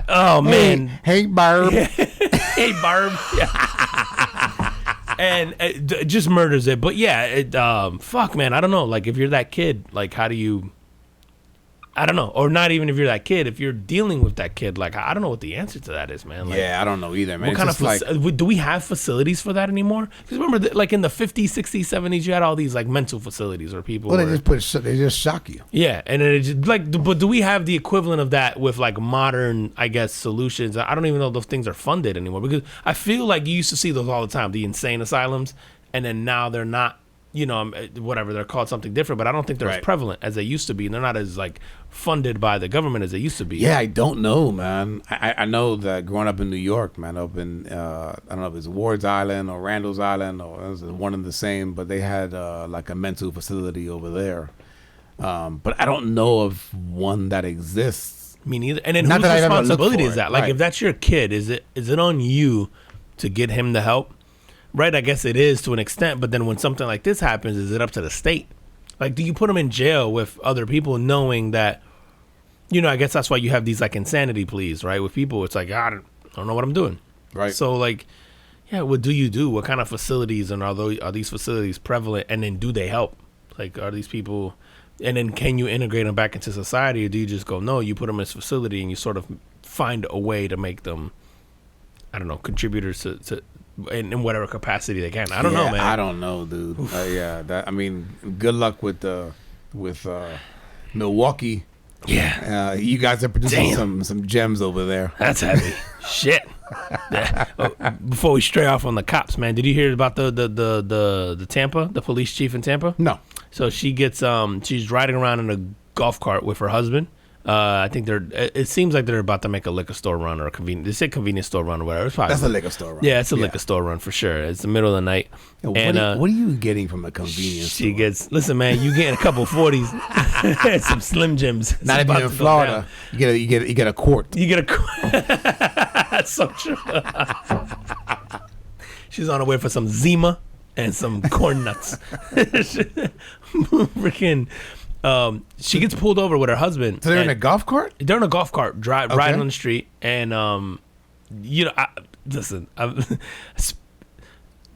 Oh man. Hey Barb. Hey Barb. Yeah. And it just murders it. But yeah, fuck, man. I don't know. Like, if you're that kid, like, how do you? I don't know, or not even if you're that kid. If you're dealing with that kid, like, I don't know what the answer to that is, man. Like, yeah, I don't know either, man. What kind of do we have facilities for that anymore? Because remember, like in the 50s, 60s, 70s, you had all these like mental facilities where people. Well, they just shock you. Yeah, and it just, like, but do we have the equivalent of that with like modern, I guess, solutions? I don't even know if those things are funded anymore, because I feel like you used to see those all the time, the insane asylums, and then now they're not. You know, whatever, they're called something different, but I don't think they're as prevalent as they used to be, and they're not as like funded by the government as they used to be. Yeah, I don't know, man. I know that growing up in New York, man, up in I don't know if it's Ward's Island or Randall's Island or it was one and the same, but they had like a mental facility over there. But I don't know of one that exists. Me neither. And then whose responsibility is that? Like, if that's your kid, is it on you to get him the help? Right, I guess it is to an extent, but then when something like this happens, is it up to the state? Like, do you put them in jail with other people knowing that, you know, I guess that's why you have these, like, insanity pleas, right? With people, it's like, I don't know what I'm doing. Right. So, like, yeah, what do you do? What kind of facilities, and are these facilities prevalent? And then do they help? Like, are these people, and then can you integrate them back into society, or do you just go, no, you put them in this facility and you sort of find a way to make them, I don't know, contributors to in whatever capacity they can. I don't know, man. I don't know, dude. I mean, good luck with Milwaukee. Yeah, you guys are producing some gems over there. That's heavy. Shit. Before we stray off on the cops, man, did you hear about the Tampa, the police chief in Tampa? No. So she gets she's riding around in a golf cart with her husband. I think it seems like they're about to make a liquor store run or they say convenience store run or whatever. That's a liquor store run. Yeah, it's a liquor store run for sure. It's the middle of the night. Yeah, what are you getting from a convenience store? Listen, man, you getting a couple 40s and some Slim Jims. Not even in Florida. You get a quart. You get a quart. That's so true. She's on her way for some Zima and some corn nuts. Freaking. She gets pulled over with her husband. So they're in a golf cart? They're in a golf cart, riding on the street. And, you know,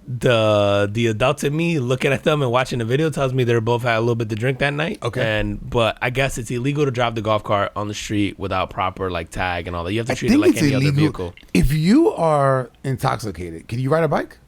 the adult in me looking at them and watching the video tells me they're both had a little bit to drink that night. Okay. But I guess it's illegal to drive the golf cart on the street without proper, like, tag and all that. You have to treat it like any other vehicle. If you are intoxicated, can you ride a bike?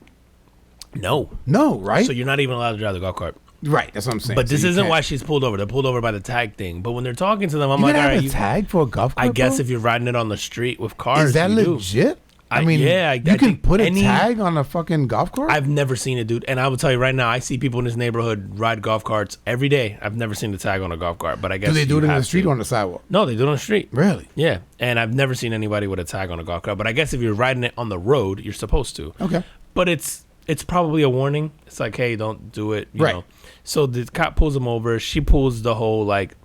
No, right? So you're not even allowed to drive the golf cart. Right, that's what I'm saying. But this isn't why she's pulled over. They're pulled over by the tag thing. But when they're talking to them, I'm like, all right, you tag for a golf cart? I guess if you're riding it on the street with cars, is that legit? I mean, yeah, you can put a tag on a fucking golf cart? I've never seen it, dude. And I will tell you right now, I see people in this neighborhood ride golf carts every day. I've never seen the tag on a golf cart, but I guess do they do it in the street or on the sidewalk? No, they do it on the street. Really? Yeah. And I've never seen anybody with a tag on a golf cart, but I guess if you're riding it on the road, you're supposed to. Okay. But it's probably a warning. It's like, hey, don't do it. You know. So the cop pulls him over. She pulls the whole like,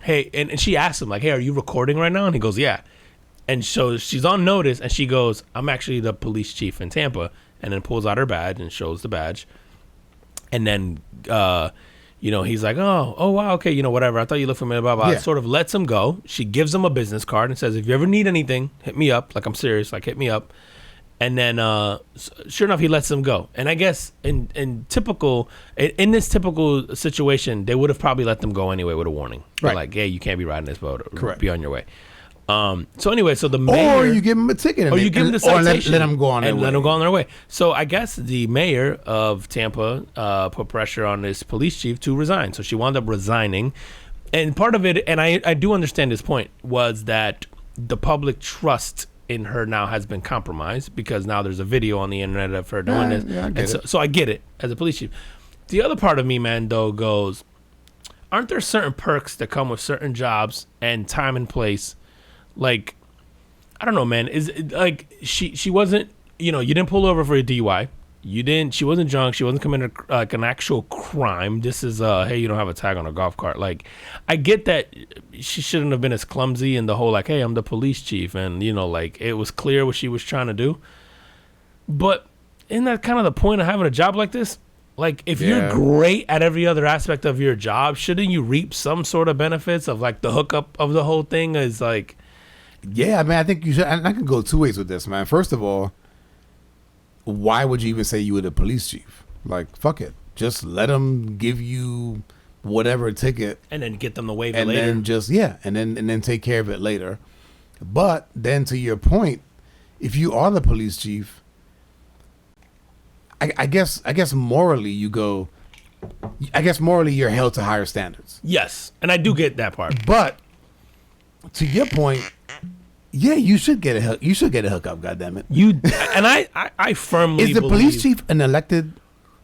hey, and she asks him like, hey, are you recording right now? And he goes, yeah. And so she's on notice, and she goes, I'm actually the police chief in Tampa, and then pulls out her badge and shows the badge. And then, he's like, oh, wow, okay, whatever. I thought you looked familiar, blah, blah. Yeah. Sort of lets him go. She gives him a business card and says, if you ever need anything, hit me up. Like, I'm serious. Like, hit me up. And then, sure enough, he lets him go. And I guess in this typical situation, they would have probably let them go anyway with a warning. Right. Like, hey, you can't be riding this boat. Correct. Be on your way. So anyway, so the mayor, or you give them a ticket, or you give them the citation, let them go on their way. Let them go on their way. So I guess the mayor of Tampa put pressure on this police chief to resign. So she wound up resigning, and part of it, and I do understand this point, was that the public trust in her now has been compromised because now there's a video on the internet of her doing this. Yeah, I get it. So I get it as a police chief. The other part of me, man, though, goes, aren't there certain perks that come with certain jobs and time and place? Like, I don't know, man. Is it, like she wasn't, you didn't pull over for a DUI. She wasn't drunk. She wasn't committing like an actual crime. This is hey, you don't have a tag on a golf cart. Like, I get that she shouldn't have been as clumsy in the whole like, hey, I'm the police chief, and like it was clear what she was trying to do. But isn't that kind of the point of having a job like this? Like, if you're great at every other aspect of your job, shouldn't you reap some sort of benefits of like the hookup of the whole thing? Is like. Yeah, I mean, I think you should. And I can go two ways with this, man. First of all, why would you even say you were the police chief? Like, fuck it. Just let them give you whatever ticket. And then get them to waive it later. And then and then take care of it later. But then to your point, if you are the police chief, I guess morally you go, I guess morally you're held to higher standards. Yes. And I do get that part. But to your point, yeah, you should get a hookup. You should get a hookup. Goddammit. I firmly is the police chief an elected?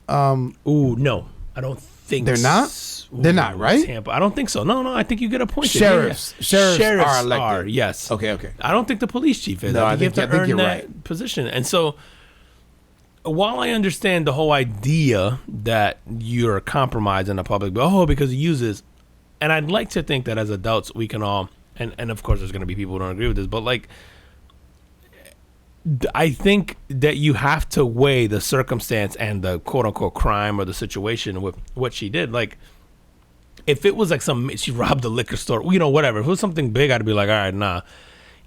No, I don't think they're not. They're not, right? Tampa. I don't think so. No, I think you get appointed. Sheriffs are elected. Yes. Okay. I don't think the police chief is. No, I think you have to earn that right. position. And so, while I understand the whole idea that you're compromising the public, because he uses, and I'd like to think that as adults we can all. And of course, there's going to be people who don't agree with this, but like, I think that you have to weigh the circumstance and the quote unquote crime or the situation with what she did. Like, if it was like she robbed a liquor store, whatever. If it was something big, I'd be like, all right, nah.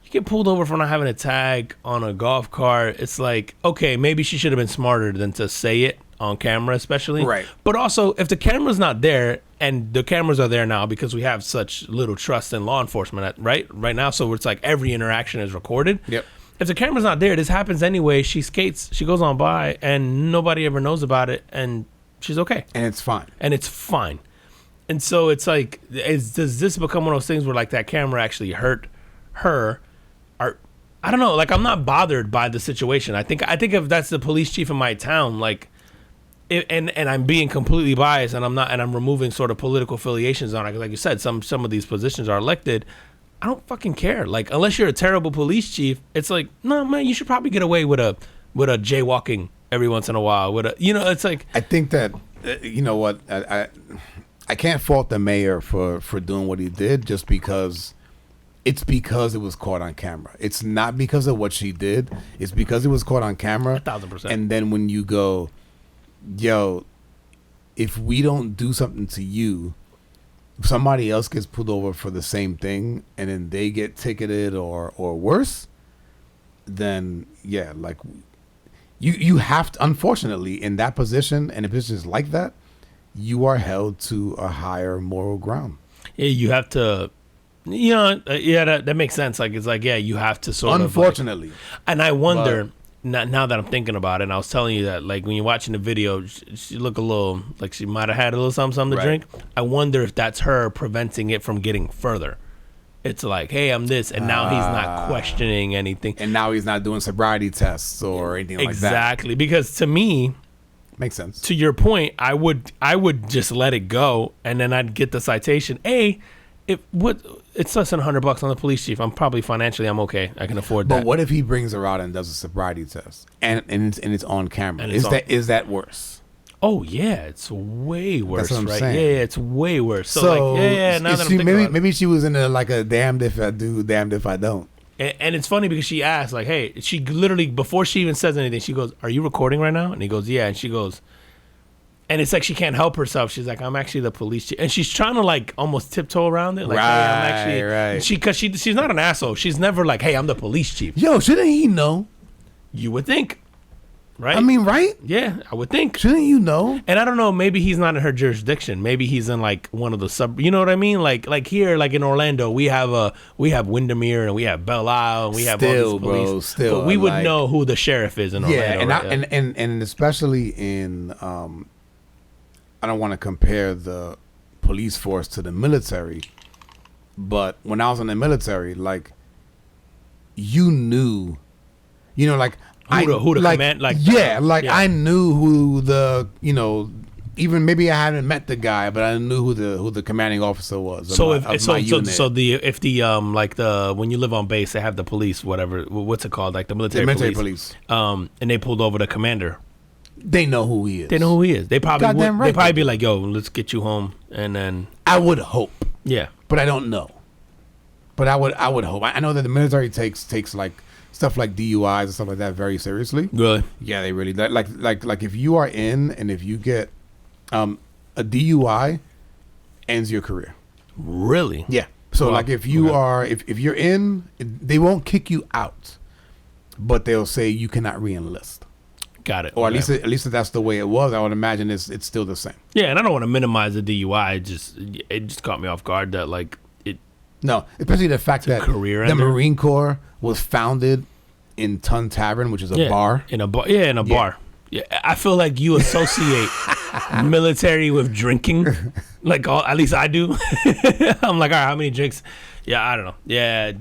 You get pulled over for not having a tag on a golf cart. It's like, okay, maybe she should have been smarter than to say it on camera, especially. Right. But also, if the camera's not there, and the cameras are there now because we have such little trust in law enforcement right now, so it's like every interaction is recorded. Yep. If the camera's not there, this happens anyway. She skates, she goes on by, and nobody ever knows about it, and she's okay. And it's fine. And so it's like, does this become one of those things where like that camera actually hurt her? Or I don't know. Like, I'm not bothered by the situation. I think if that's the police chief in my town, like. And I'm being completely biased, and I'm removing sort of political affiliations on it. Like you said, some of these positions are elected. I don't fucking care. Like, unless you're a terrible police chief, it's like, no, man, you should probably get away with a jaywalking every once in a while. It's like, I think that you know what, I can't fault the mayor for doing what he did, just because it's because it was caught on camera. It's not because of what she did. It's because it was caught on camera. 1,000%. And then when you go, yo, if we don't do something to you, somebody else gets pulled over for the same thing, and then they get ticketed or worse, then yeah, like you have to, unfortunately, in that position and in positions like that, you are held to a higher moral ground. Yeah, you have to. That makes sense. Like, it's like, yeah, you have to sort unfortunately. of. Unfortunately, and I wonder. Now that I'm thinking about it, and I was telling you that, like, when you're watching the video, she looked a little like she might have had a little something to drink. I wonder if that's her preventing it from getting further. it's like, hey, I'm this, and now he's not questioning anything. And now he's not doing sobriety tests or anything like that. Exactly, because to me, makes sense. To your point, I would just let it go, and then I'd get the citation. It's less than $100 on the police chief. I'm probably financially, I'm okay. I can afford that. But what if he brings her out and does a sobriety test, and it's on camera? Is that worse? Oh yeah, it's way worse. That's what I'm right? saying. Yeah, it's way worse. So like, now that I'm thinking about it. Maybe she was in like a damned if I do, damned if I don't. And it's funny because she asked, like, hey, she literally, before she even says anything, she goes, are you recording right now? And he goes, yeah. And she goes, and it's like she can't help herself. She's like, I'm actually the police chief. And she's trying to like almost tiptoe around it. Like, right, hey, I'm actually, right. Because she's not an asshole. She's never like, hey, I'm the police chief. Yo, shouldn't he know? You would think. Right? I mean, right? Yeah, I would think. Shouldn't you know? And I don't know, maybe he's not in her jurisdiction. Maybe he's in like one of the you know what I mean? Like here, like in Orlando, we have Windermere and we have Belle Isle and we have all these police. But we would know who the sheriff is in Orlando. Yeah, and especially in I don't want to compare the police force to the military, but when I was in the military, like you knew, like who the command, like I knew who the even maybe I hadn't met the guy, but I knew who the commanding officer was. So when you live on base, they have the police, whatever, what's it called, like the military police. And they pulled over the commander. They know who he is. They probably would. Right, they probably be like, yo, let's get you home, and then I would hope. Yeah, but I don't know. But I would hope. I know that the military takes like stuff like DUIs and stuff like that very seriously. Really? Yeah, they really like if you are in and if you get a DUI, ends your career. Really? Yeah. So like if you are if you're in, they won't kick you out, but they'll say you cannot re-enlist. Got it. Or at least if that's the way it was, I would imagine it's still the same. Yeah, and I don't want to minimize the DUI. It just caught me off guard that like it. No, especially the fact that the Marine Corps was founded in Tun Tavern, which is a bar. In a bar. Yeah, in a bar. Yeah, I feel like you associate military with drinking. Like, at least I do. I'm like, all right, how many drinks? Yeah, I don't know. Yeah,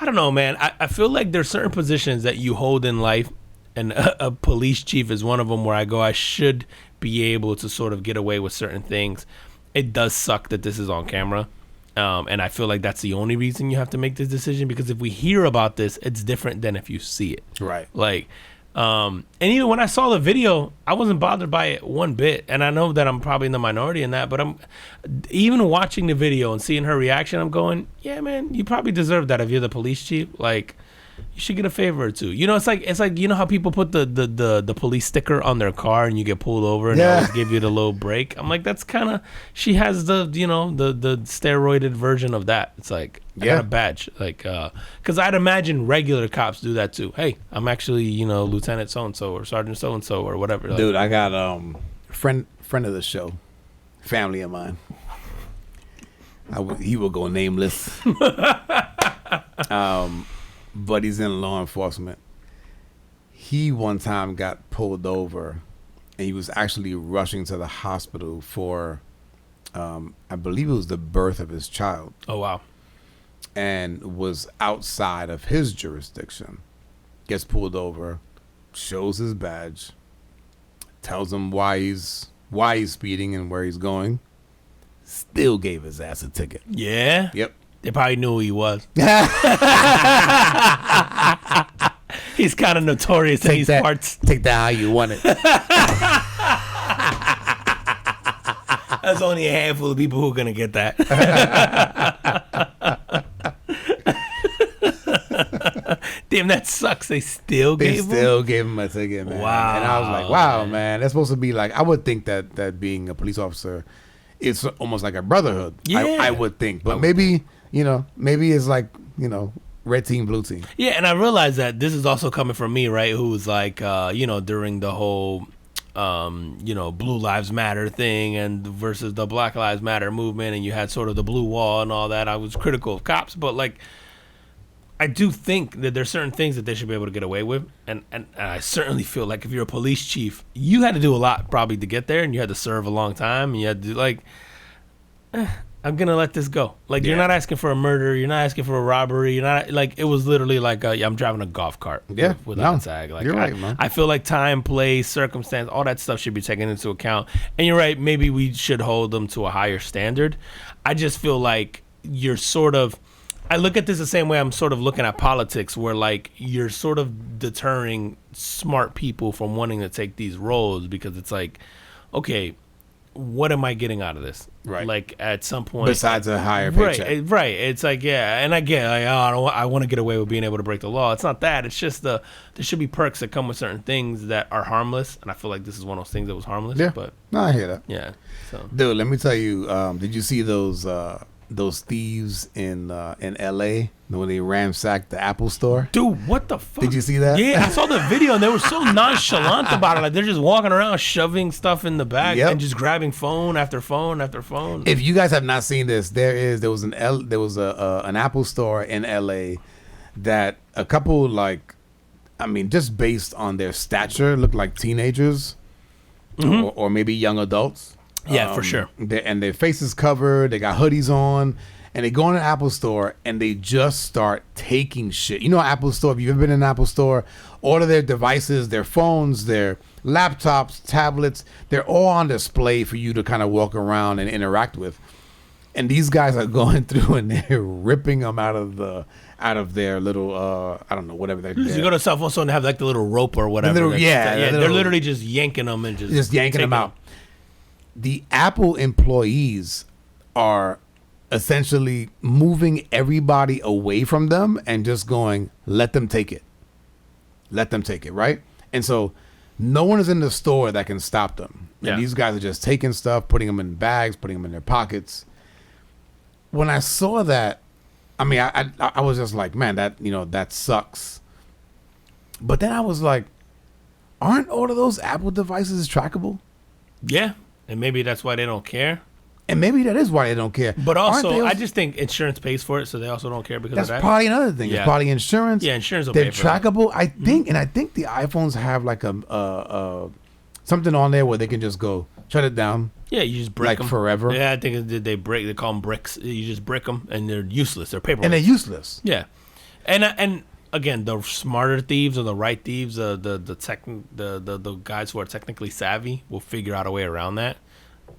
I don't know, man. I feel like there's certain positions that you hold in life, and a police chief is one of them where I go, I should be able to sort of get away with certain things. It does suck that this is on camera. And I feel like that's the only reason you have to make this decision, because if we hear about this, it's different than if you see it. Right. Like, and even when I saw the video, I wasn't bothered by it one bit. And I know that I'm probably in the minority in that, but I'm even watching the video and seeing her reaction, I'm going, yeah, man, you probably deserve that if you're the police chief. Like, you should get a favor or two. It's like you know how people put the police sticker on their car and you get pulled over and they always give you the little break. I'm like, that's kind of, she has the the steroided version of that. It's like, I got a badge, like because I'd imagine regular cops do that too. Hey, I'm actually Lieutenant so and so or Sergeant so and so or whatever. Like, dude, I got friend of the show, family of mine. He will go nameless. But he's in law enforcement. He one time got pulled over, and he was actually rushing to the hospital for, I believe it was the birth of his child. Oh, wow. And was outside of his jurisdiction. Gets pulled over, shows his badge, tells him why he's speeding and where he's going. Still gave his ass a ticket. Yeah? Yep. They probably knew who he was. He's kind of notorious in these parts. Take that how you want it. There's only a handful of people who are going to get that. Damn, that sucks. They still gave him a ticket, man. Wow. And I was like, wow, man. That's supposed to be like, I would think that being a police officer, it's almost like a brotherhood. Yeah. I would think. But maybe it's like, red team, blue team. Yeah, and I realize that this is also coming from me, right? Who was like, during the whole, Blue Lives Matter thing and versus the Black Lives Matter movement, and you had sort of the blue wall and all that. I was critical of cops, but like, I do think that there's certain things that they should be able to get away with, and I certainly feel like if you're a police chief, you had to do a lot probably to get there, and you had to serve a long time, and you had to I'm gonna let this go. Like, you're Yeah. not asking for a murder. You're not asking for a robbery. You're not like, it was literally like, I'm driving a golf cart. Yeah, without no, a tag. Like, you're right, man. I feel like time, place, circumstance, all that stuff should be taken into account. And you're right. Maybe we should hold them to a higher standard. I just feel like you're sort of. I look at this the same way I'm sort of looking at politics, where like you're sort of deterring smart people from wanting to take these roles because it's like, okay, what am I getting out of this? Right. Like at some point, Besides a higher right, paycheck. right. It's like, yeah, and I get, like, I want to get away with being able to break the law. It's not that. It's just there should be perks that come with certain things that are harmless, and I feel like this is one of those things that was harmless. Yeah. But No, I hear that. yeah, so Dude, let me tell you, did you see those thieves in L.A. when they ransacked the Apple store? dude, what the fuck? Did you see that? Yeah, I saw the video, and they were so nonchalant about it. Like, they're just walking around shoving stuff in the bag Yep. and just grabbing phone after phone after phone. If you guys have not seen this, there was an Apple store in L.A. that a couple, like, I mean, just based on their stature, looked like teenagers or maybe young adults. Yeah, for sure. And their faces covered. They got hoodies on, and they go in an Apple store and they just start taking shit. You know, Apple store. If you've ever been in an Apple store, all of their devices, their phones, their laptops, tablets, they're all on display for you to kind of walk around and interact with. And these guys are going through and they're ripping them out of their little I don't know, whatever they're You go to a cell phone store and have like the little rope or whatever. little- that's- yeah, the they're little- literally just yanking them and just yanking taking them out. The Apple employees are essentially moving everybody away from them and just going, let them take it. Let them take it, right? And so no one is in the store that can stop them. Yeah. And these guys are just taking stuff, putting them in bags, putting them in their pockets. When I saw that, I mean, I was just like, man, that sucks. But then I was like, aren't all of those Apple devices trackable? Yeah, and maybe that's why they don't care. And maybe that is why they don't care. But Aren't also, they I just think insurance pays for it, so they also don't care because that's of that. probably another thing. Yeah. It's probably insurance. Yeah, insurance will They're pay for that. trackable. I think, and I think the iPhones have like a something on there where they can just go shut it down. Yeah, you just brick Like them forever? Yeah, I think they break. They call them bricks. You just brick them, and they're useless. They're paper. And they're useless. Yeah, and again, the smarter thieves or the right thieves, the guys who are technically savvy will figure out a way around that.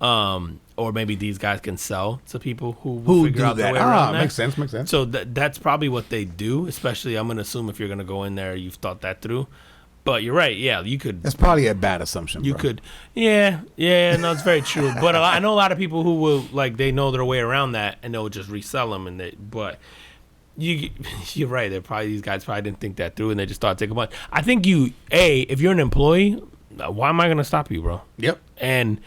Or maybe these guys can sell to people who will figure do out that? the way around that. Makes sense. So that's probably what they do. Especially, I'm gonna assume if you're gonna go in there, you've thought that through. But you're right. Yeah, you could. That's probably a bad assumption. You bro. could, yeah, no, it's very true. But I know a lot of people who will like they know their way around that, and they'll just resell them. But you're right. These guys probably didn't think that through, and they just thought take a bunch. I think if you're an employee, why am I gonna stop you, bro? Yep. And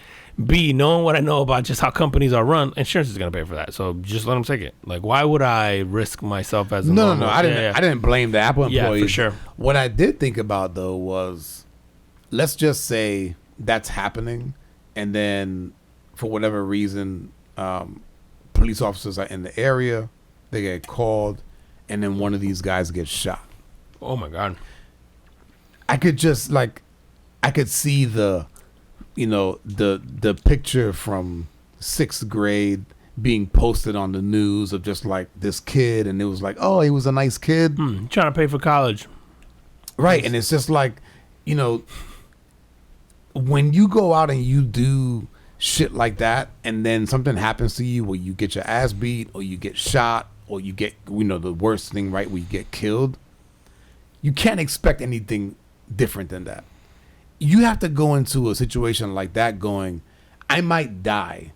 B, knowing what I know about just how companies are run, insurance is gonna pay for that. So just let them take it. Like, why would I risk myself as a No. normal- I didn't blame the Apple Yeah, employees. for sure. What I did think about though was, let's just say that's happening, and then for whatever reason, police officers are in the area, they get called, and then one of these guys gets shot. Oh my god. I could just I could see the picture from 6th grade being posted on the news of just like this kid, and it was like, oh, he was a nice kid. Trying to pay for college. Right. And it's just like, when you go out and you do shit like that, and then something happens to you where you get your ass beat or you get shot or you get, the worst thing, right, where you get killed, you can't expect anything different than that. You have to go into a situation like that going, I might die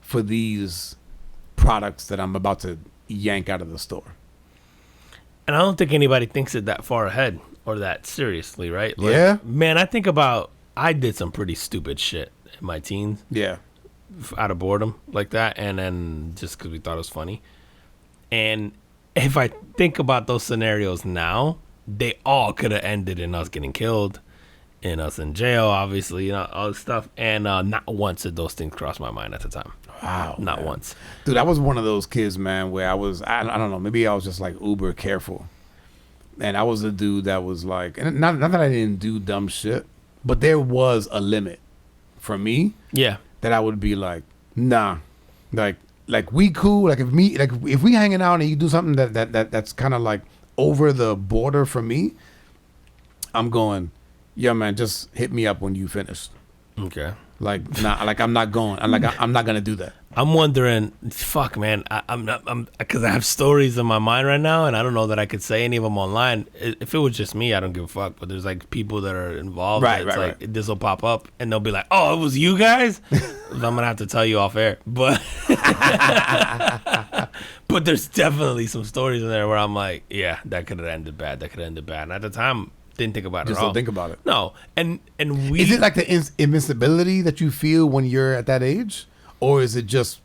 for these products that I'm about to yank out of the store. And I don't think anybody thinks it that far ahead or that seriously, right? Like, Yeah. Man, I did some pretty stupid shit in my teens Yeah. out of boredom like that. And then just because we thought it was funny. And if I think about those scenarios now, they all could have ended in us getting killed, in us in jail, obviously, all this stuff. And not once did those things cross my mind at the time. Wow. Not man. once. Dude, I was one of those kids, man, where I don't know, maybe I was just like uber careful. And I was a dude that was like, and not that I didn't do dumb shit, but there was a limit for me Yeah. that I would be like, nah, like, like we cool. Like if we hanging out and you do something that's kind of like over the border for me, I'm going, yeah, man, just hit me up when you finished. Okay. Like, nah, like I'm not going. I'm not gonna do that. I'm wondering, fuck, man. I'm because I have stories in my mind right now, and I don't know that I could say any of them online. If it was just me, I don't give a fuck. But there's like people that are involved. Right, it's right. This will pop up, and they'll be like, "Oh, it was you guys." I'm gonna have to tell you off air, but but there's definitely some stories in there where I'm like, yeah, that could have ended bad. That could have ended bad. And at the time, didn't think about it. Just at all. don't think about it. No, and we. Is it like the invincibility that you feel when you're at that age, or is it just?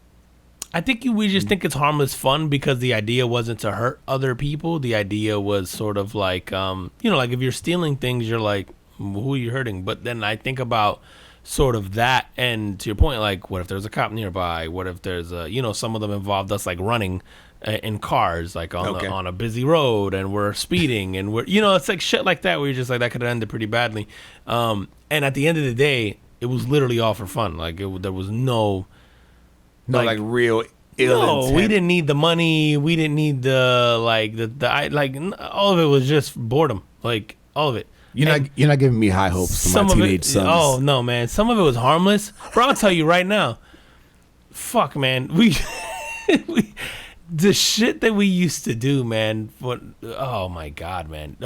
I think we just think it's harmless fun because the idea wasn't to hurt other people. The idea was sort of like, like if you're stealing things, you're like, who are you hurting? But then I think about sort of that, and to your point, like, what if there's a cop nearby? What if there's some of them involved us like running in cars, like on a busy road, and we're speeding, and we're, it's like shit like that where you're just like, that could have ended pretty badly. And at the end of the day, it was literally all for fun. Like there was no real ill intent. We didn't need the money. We didn't need the all of it was just boredom. Like all of it. You're not giving me high hopes for my teenage sons. Oh no, man. Some of it was harmless. Bro, I'll tell you right now. Fuck, man. The shit that we used to do, man. Oh my god, man.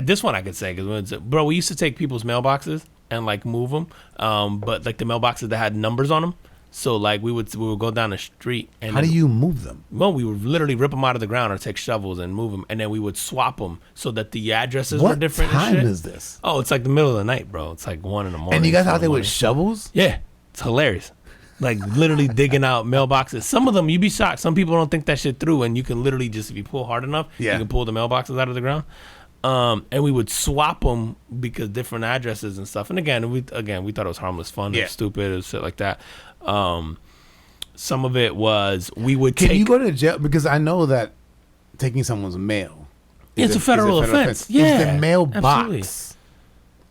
This one I could say because bro, we used to take people's mailboxes and like move them, but like the mailboxes that had numbers on them. So like we would go down the street and how do you move them? Well, we would literally rip them out of the ground or take shovels and move them, and then we would swap them so that the addresses were different. What time and shit. is this? Oh, it's like the middle of the night, bro. It's like 1 a.m. And you guys out there with shovels? Yeah, it's hilarious. Like literally digging out mailboxes. Some of them you'd be shocked. Some people don't think that shit through, and you can literally just, if you pull hard enough, you can pull the mailboxes out of the ground. And we would swap them because different addresses and stuff. And again, we thought it was harmless fun. It was stupid and shit like that. Some of it was we would Can you go to jail? Because I know that taking someone's mail it's a federal offense. Yeah, is the mailbox absolutely.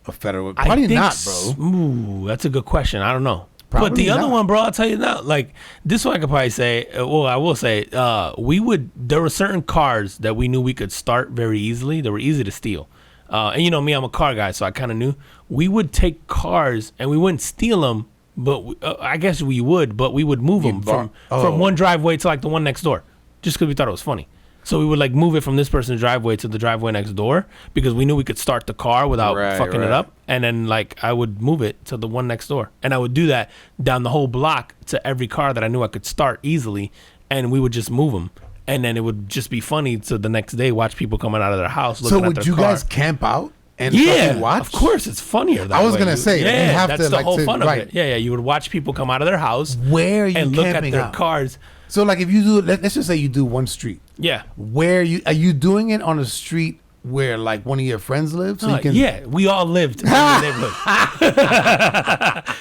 a federal? Probably not, bro. Ooh, that's a good question. I don't know. Probably but the not. other one, bro, I'll tell you now. Like this one, I could probably say. Well, I will say, there were certain cars that we knew we could start very easily. They were easy to steal. And you know me, I'm a car guy, so I kind of knew. We would take cars and we wouldn't steal them, but I guess we would. But we would move them from one driveway to like the one next door, just because we thought it was funny. So we would like move it from this person's driveway to the driveway next door because we knew we could start the car without fucking it up. And then like I would move it to the one next door. And I would do that down the whole block to every car that I knew I could start easily. And we would just move them. And then it would just be funny to the next day watch people coming out of their house looking at their car. So would you guys camp out and fucking watch? Of course, it's funnier that way. I was going to say, you have that's to the like whole to, fun of it. Yeah, you would watch people come out of their house. Where are you and look at camping their out? cars. So like if you do, let's just say you do one street. Yeah. Where are you doing it on a street where like one of your friends lives? So you can... Yeah, we all lived in the neighborhood.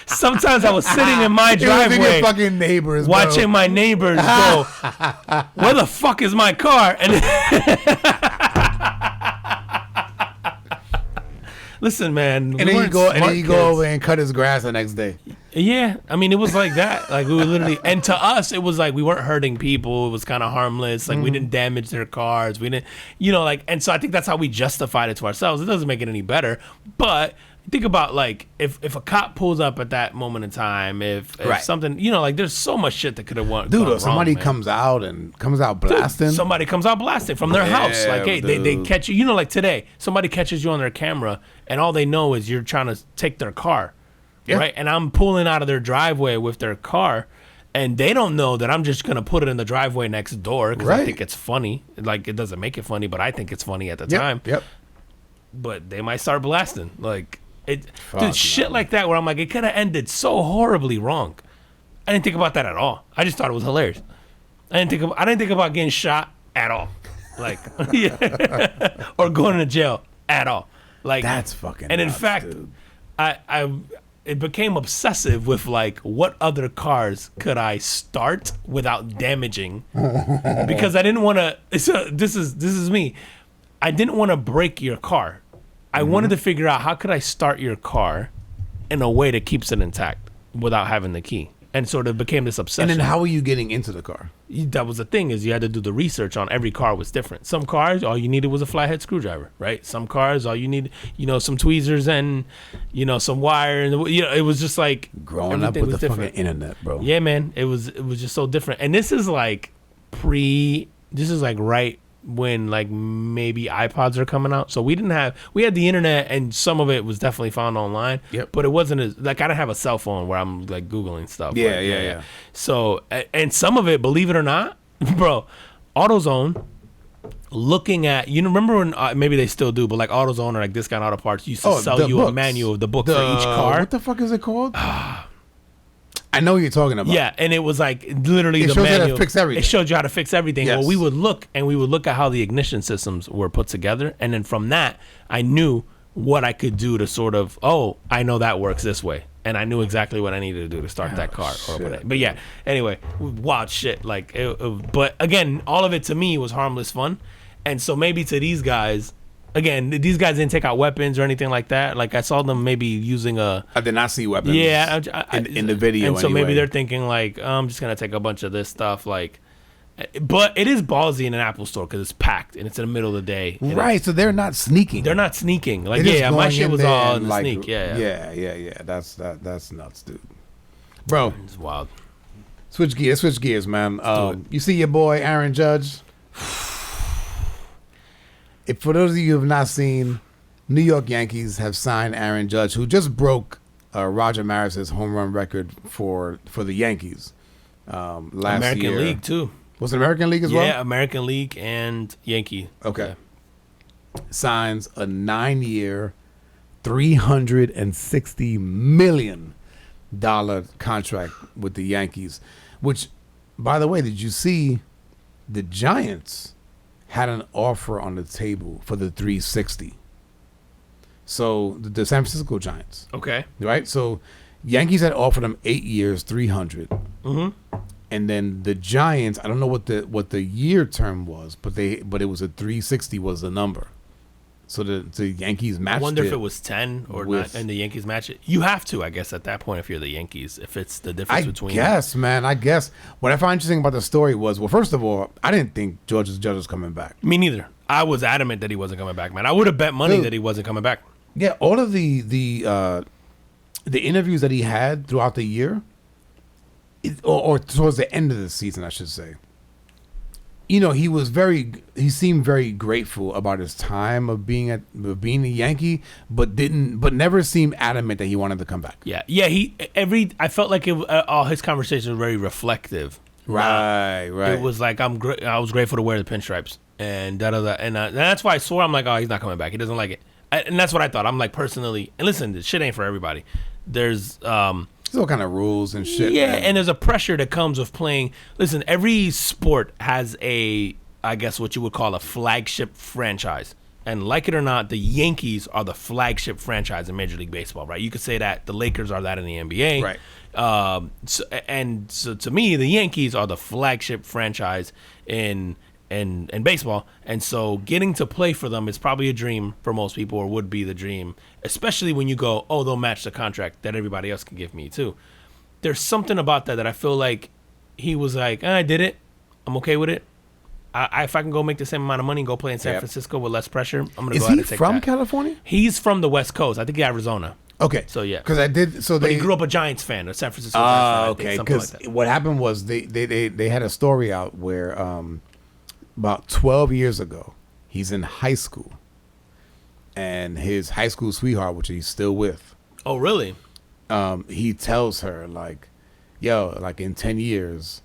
Sometimes I was sitting in my driveway, it was in your fucking neighbors, watching my neighbors go, "Where the fuck is my car?" And listen, man. And then you go over and cut his grass the next day. Yeah, I mean, it was like that. Like we were literally, and to us, it was like we weren't hurting people. It was kind of harmless. Like we didn't damage their cars. We didn't, and so I think that's how we justified it to ourselves. It doesn't make it any better, but think about like if a cop pulls up at that moment in time, if something, like there's so much shit that could have went. Dude, somebody comes out blasting. Dude, somebody comes out blasting from their house. Like, hey, they catch you. Like today, somebody catches you on their camera, and all they know is you're trying to take their car. Yeah. Right, and I'm pulling out of their driveway with their car, and they don't know that I'm just gonna put it in the driveway next door because I think it's funny. Like it doesn't make it funny, but I think it's funny at the time. Yep. But they might start blasting shit like that where I'm like, it could have ended so horribly wrong. I didn't think about that at all. I just thought it was hilarious. I didn't think about getting shot at all, like or going to jail at all. Like that's fucking. And in nuts, fact, dude. It became obsessive with like what other cars could I start without damaging, because I didn't want to. This is me. I didn't want to break your car. I wanted to figure out how could I start your car in a way that keeps it intact without having the key. and sort of became this obsession. And then how are you getting into the car? That was the thing, is you had to do the research on every car was different. Some cars, all you needed was a flathead screwdriver, right? Some cars, all you need, some tweezers and, some wire. And, it was just like Growing up with the fucking internet, bro. Yeah, man. It was just so different. And this is like right when like maybe iPods are coming out. So we had the internet, and some of it was definitely found online. Yep. But it wasn't as like, I didn't have a cell phone where I'm like Googling stuff. Yeah. So, and some of it, believe it or not, bro, AutoZone, looking at, remember when maybe they still do, but like AutoZone or like Discount Auto Parts used to sell you a manual of the book for each car. What the fuck is it called? I know what you're talking about. Yeah, and it was like literally the manual. It showed you how to fix everything. It showed you how to fix everything. Yes. Well, we would look at how the ignition systems were put together, and then from that, I knew what I could do to sort of, I know that works this way, and I knew exactly what I needed to do to start that car. But yeah, anyway, wild shit. Like, but again, all of it to me was harmless fun, and so maybe to these guys. Again, these guys didn't take out weapons or anything like that. Like, I saw them maybe using a... I did not see weapons in the video. And so maybe they're thinking, like, I'm just going to take a bunch of this stuff. Like, but it is ballsy in an Apple store because it's packed and it's in the middle of the day. Right, so they're not sneaking. They're not sneaking. Like, my shit was all in the sneak. Yeah. That's nuts, dude. Bro. It's wild. Switch gears, man. You see your boy, Aaron Judge? For those of you who have not seen, New York Yankees have signed Aaron Judge, who just broke Roger Maris's home run record for the Yankees last American year. League, too. Was it American League as well? Yeah, American League and Yankee. Okay. Yeah. Signs a 9-year, $360 million contract with the Yankees, which, by the way, did you see the Giants had an offer on the table for the 360. So the San Francisco Giants. Okay. Right? So Yankees had offered them 8 years, 300. Mm-hmm. And then the Giants, I don't know what the year term was, but it was a 360 was the number. So the Yankees matched it. I wonder if it was 10 or not, and the Yankees match it. You have to, I guess, at that point, if you're the Yankees, if it's the difference between. I guess. What I find interesting about the story was, well, first of all, I didn't think Judge was coming back. Me neither. I was adamant that he wasn't coming back, man. I would have bet money that he wasn't coming back. Yeah, all of the interviews that he had throughout the year, or towards the end of the season, I should say. He seemed very grateful about his time of being a Yankee, but never seemed adamant that he wanted to come back. Yeah. I felt like all his conversations were very reflective. Right. It was like, I was grateful to wear the pinstripes and da-da-da. And that's why I swore, I'm like, he's not coming back. He doesn't like it. And that's what I thought. I'm like, personally, and listen, this shit ain't for everybody. There's all kind of rules and shit. Yeah, man. and there's a pressure that comes with playing. Listen, every sport has I guess what you would call a flagship franchise. And like it or not, the Yankees are the flagship franchise in Major League Baseball, right? You could say that the Lakers are that in the NBA. Right. So to me, the Yankees are the flagship franchise in baseball. And so getting to play for them is probably a dream for most people, or would be the dream, especially when you go, they'll match the contract that everybody else can give me too. There's something about that I feel like he was like, I did it. I'm okay with it. If I can go make the same amount of money and go play in San Francisco with less pressure, I'm going to go ahead and take that. Is he from California? He's from the West Coast. I think Arizona. Okay. So, yeah. Because I did. So but he grew up a Giants fan, a San Francisco Giants fan. Okay. Because what happened was they had a story out where about 12 years ago, he's in high school. And his high school sweetheart, which he's still with. Oh, really? He tells her, like, yo, like in 10 years,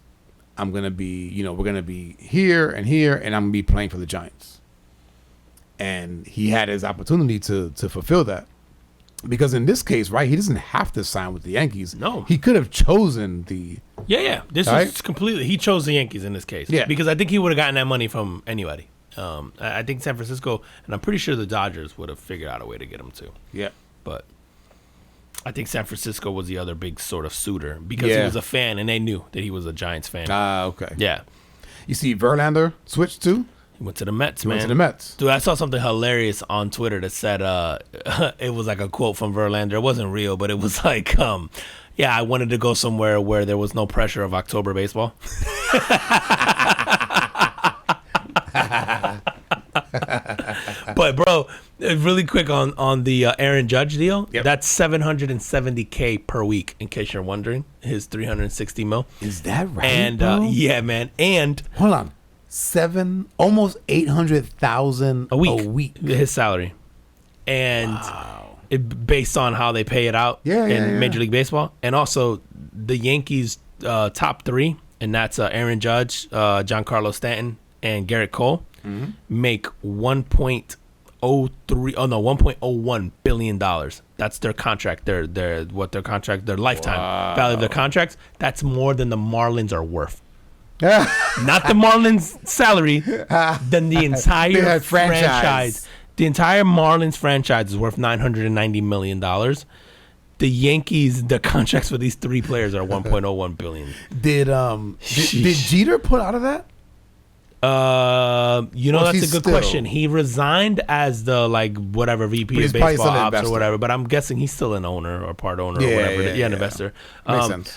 I'm going to be, we're going to be here, and I'm going to be playing for the Giants. And he had his opportunity to fulfill that. Because in this case, right, he doesn't have to sign with the Yankees. No. He could have chosen the... Yeah. This was completely... He chose the Yankees in this case. Yeah. Because I think he would have gotten that money from anybody. I think San Francisco, and I'm pretty sure the Dodgers would have figured out a way to get him too. Yeah. But I think San Francisco was the other big sort of suitor because he was a fan, and they knew that he was a Giants fan. Okay. Yeah. You see Verlander switch too? He went to the Mets, man. Went to the Mets. Dude, I saw something hilarious on Twitter that said it was like a quote from Verlander. It wasn't real, but it was like, yeah, I wanted to go somewhere where there was no pressure of October baseball. But bro, really quick on the Aaron Judge deal. Yep. That's $770K per week. In case you're wondering, his $360 million. Is that right? And bro? yeah, man. And hold on, almost 800,000 a week. A week. His salary, and Wow. based on how they pay it out in Major League Baseball, and also the Yankees' top three, and that's Aaron Judge, Giancarlo Stanton, and Garrett Cole. Make $1.01 billion. That's their contract. Their lifetime value of their contracts. That's more than the Marlins are worth. Not the Marlins' salary, than the entire franchise. The entire Marlins franchise is worth $990 million. The Yankees, the contracts for these three players are $1.01 billion. Did Jeter put out of that? That's a good question. He resigned as the whatever VP of baseball ops or whatever, but I'm guessing he's still an owner or part owner or whatever. An investor. Makes sense.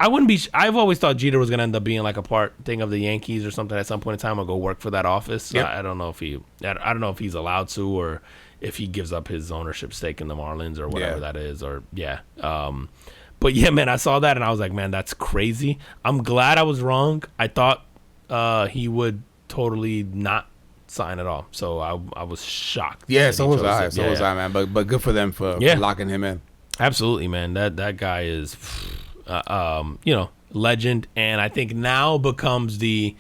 I wouldn't be. I've always thought Jeter was gonna end up being like a part thing of the Yankees or something at some point in time. I'll go work for that office. Yep. I don't know if he. I don't know if he's allowed to, or if he gives up his ownership stake in the Marlins or whatever that is. Or but yeah, man, I saw that and I was like, man, that's crazy. I'm glad I was wrong. I thought he would totally not sign at all. So I was shocked. Yeah, so was I. So was I, man. But good for them for locking him in. Absolutely, man. That guy is, legend, and I think now becomes the.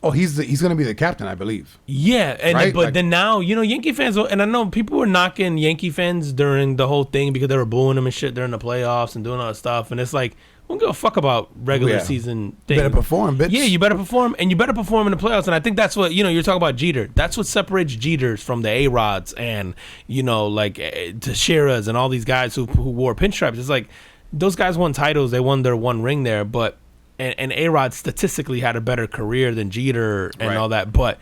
Oh, he's going to be the captain, I believe. Yeah, and right? then now, Yankee fans, and I know people were knocking Yankee fans during the whole thing because they were booing them and shit during the playoffs and doing all that stuff, and it's like, I don't give a fuck about regular season thing. You better perform, bitch. Yeah, you better perform, and you better perform in the playoffs. And I think that's what, you're talking about Jeter. That's what separates Jeters from the A-Rods and, Teixeiras and all these guys who wore pinstripes. It's like, those guys won titles. They won their one ring there, but and A-Rod statistically had a better career than Jeter and all that. But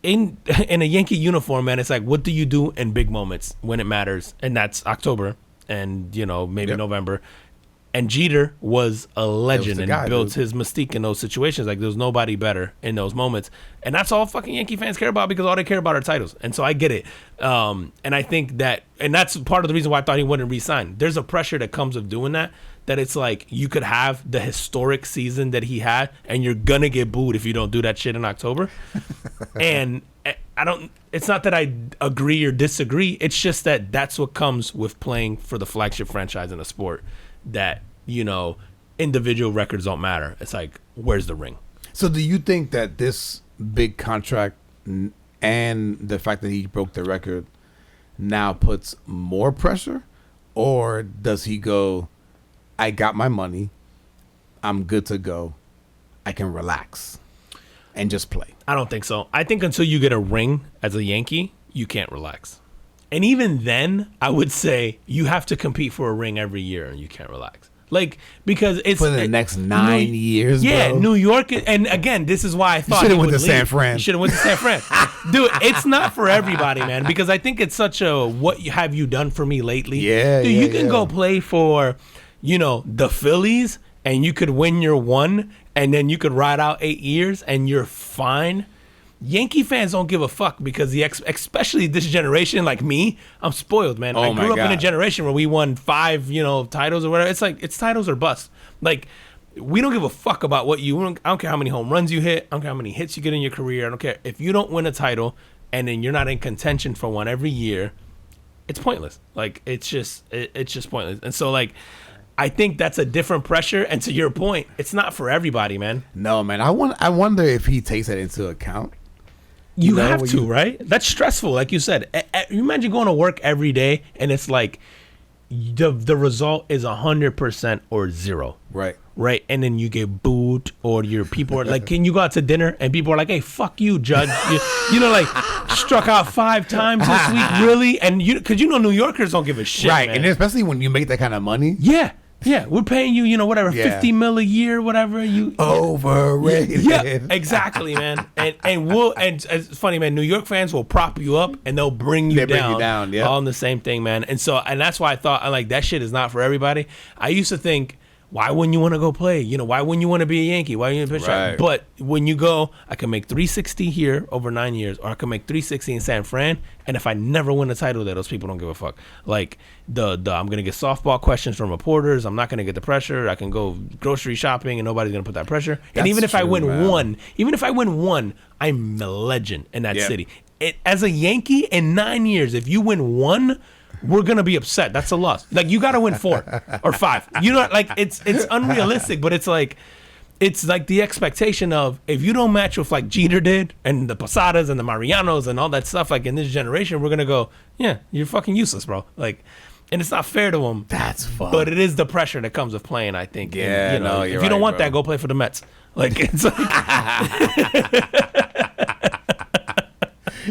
in a Yankee uniform, man, it's like, what do you do in big moments when it matters? And that's October and, maybe November. And Jeter was a legend and built his mystique in those situations. Like, there's nobody better in those moments. And that's all fucking Yankee fans care about because all they care about are titles. And so I get it. And I think that, and that's part of the reason why I thought he wouldn't re-sign. There's a pressure that comes of doing that it's like you could have the historic season that he had and you're going to get booed if you don't do that shit in October. And it's not that I agree or disagree. It's just that that's what comes with playing for the flagship franchise in a sport. That individual records don't matter. It's like, where's the ring? So do you think that this big contract and the fact that he broke the record now puts more pressure, or does he go, I got my money, I'm good to go, I can relax and just play? I don't think so. I think until you get a ring as a Yankee, you can't relax. And even then, I would say you have to compete for a ring every year and you can't relax. Because it's for the next 9 years, yeah, bro. New York, and again, this is why I thought you should have went to San Fran. You should have went to San Fran. Dude, it's not for everybody, man, because I think it's such a, what have you done for me lately? Yeah, dude, you can go play for, the Phillies, and you could win your one, and then you could ride out 8 years, and you're fine. Yankee fans don't give a fuck because especially this generation, like me, I'm spoiled, man. I grew up in a generation where we won 5, titles or whatever. It's like, it's titles or bust. Like, we don't give a fuck about what I don't care how many home runs you hit. I don't care how many hits you get in your career. I don't care. If you don't win a title and then you're not in contention for one every year, it's pointless. Like, it's just pointless. And so, like, I think that's a different pressure. And to your point, it's not for everybody, man. No, man. I wonder if he takes that into account. You have to, right? That's stressful, like you said. You imagine going to work every day and it's like the result is 100% or 0. Right? And then you get booed, or your people are like, can you go out to dinner? And people are like, hey, fuck you, Judge. like struck out 5 times this week, really? And because New Yorkers don't give a shit, right? Man. And especially when you make that kind of money. Yeah. Yeah, we're paying you, whatever, Yeah. 50 mil a year, whatever. Overrated. Yeah, exactly, man. And it's funny, man. New York fans will prop you up and they'll bring you down. Yeah. All in the same thing, man. And that's why I thought, I'm like, that shit is not for everybody. I used to think, why wouldn't you want to go play? Why wouldn't you want to be a Yankee? Why wouldn't you pitch? Right. But when you go, I can make 360 here over 9 years, or I can make 360 in San Fran. And if I never win a title there, those people don't give a fuck. Like I'm gonna get softball questions from reporters. I'm not gonna get the pressure. I can go grocery shopping and nobody's gonna put that pressure. And even if I win one, I'm a legend in that city. As a Yankee in 9 years, if you win one, we're gonna be upset. That's a loss. Like, you gotta win 4 or 5. Like, it's unrealistic, but it's like the expectation of, if you don't match with like Jeter did and the Posadas and the Marianos and all that stuff, like in this generation, we're gonna go, yeah, you're fucking useless, bro. Like, and it's not fair to them. That's fun. But it is the pressure that comes with playing, I think. Yeah, and, no, if you're you don't right, want bro. that, go play for the Mets. Like, it's like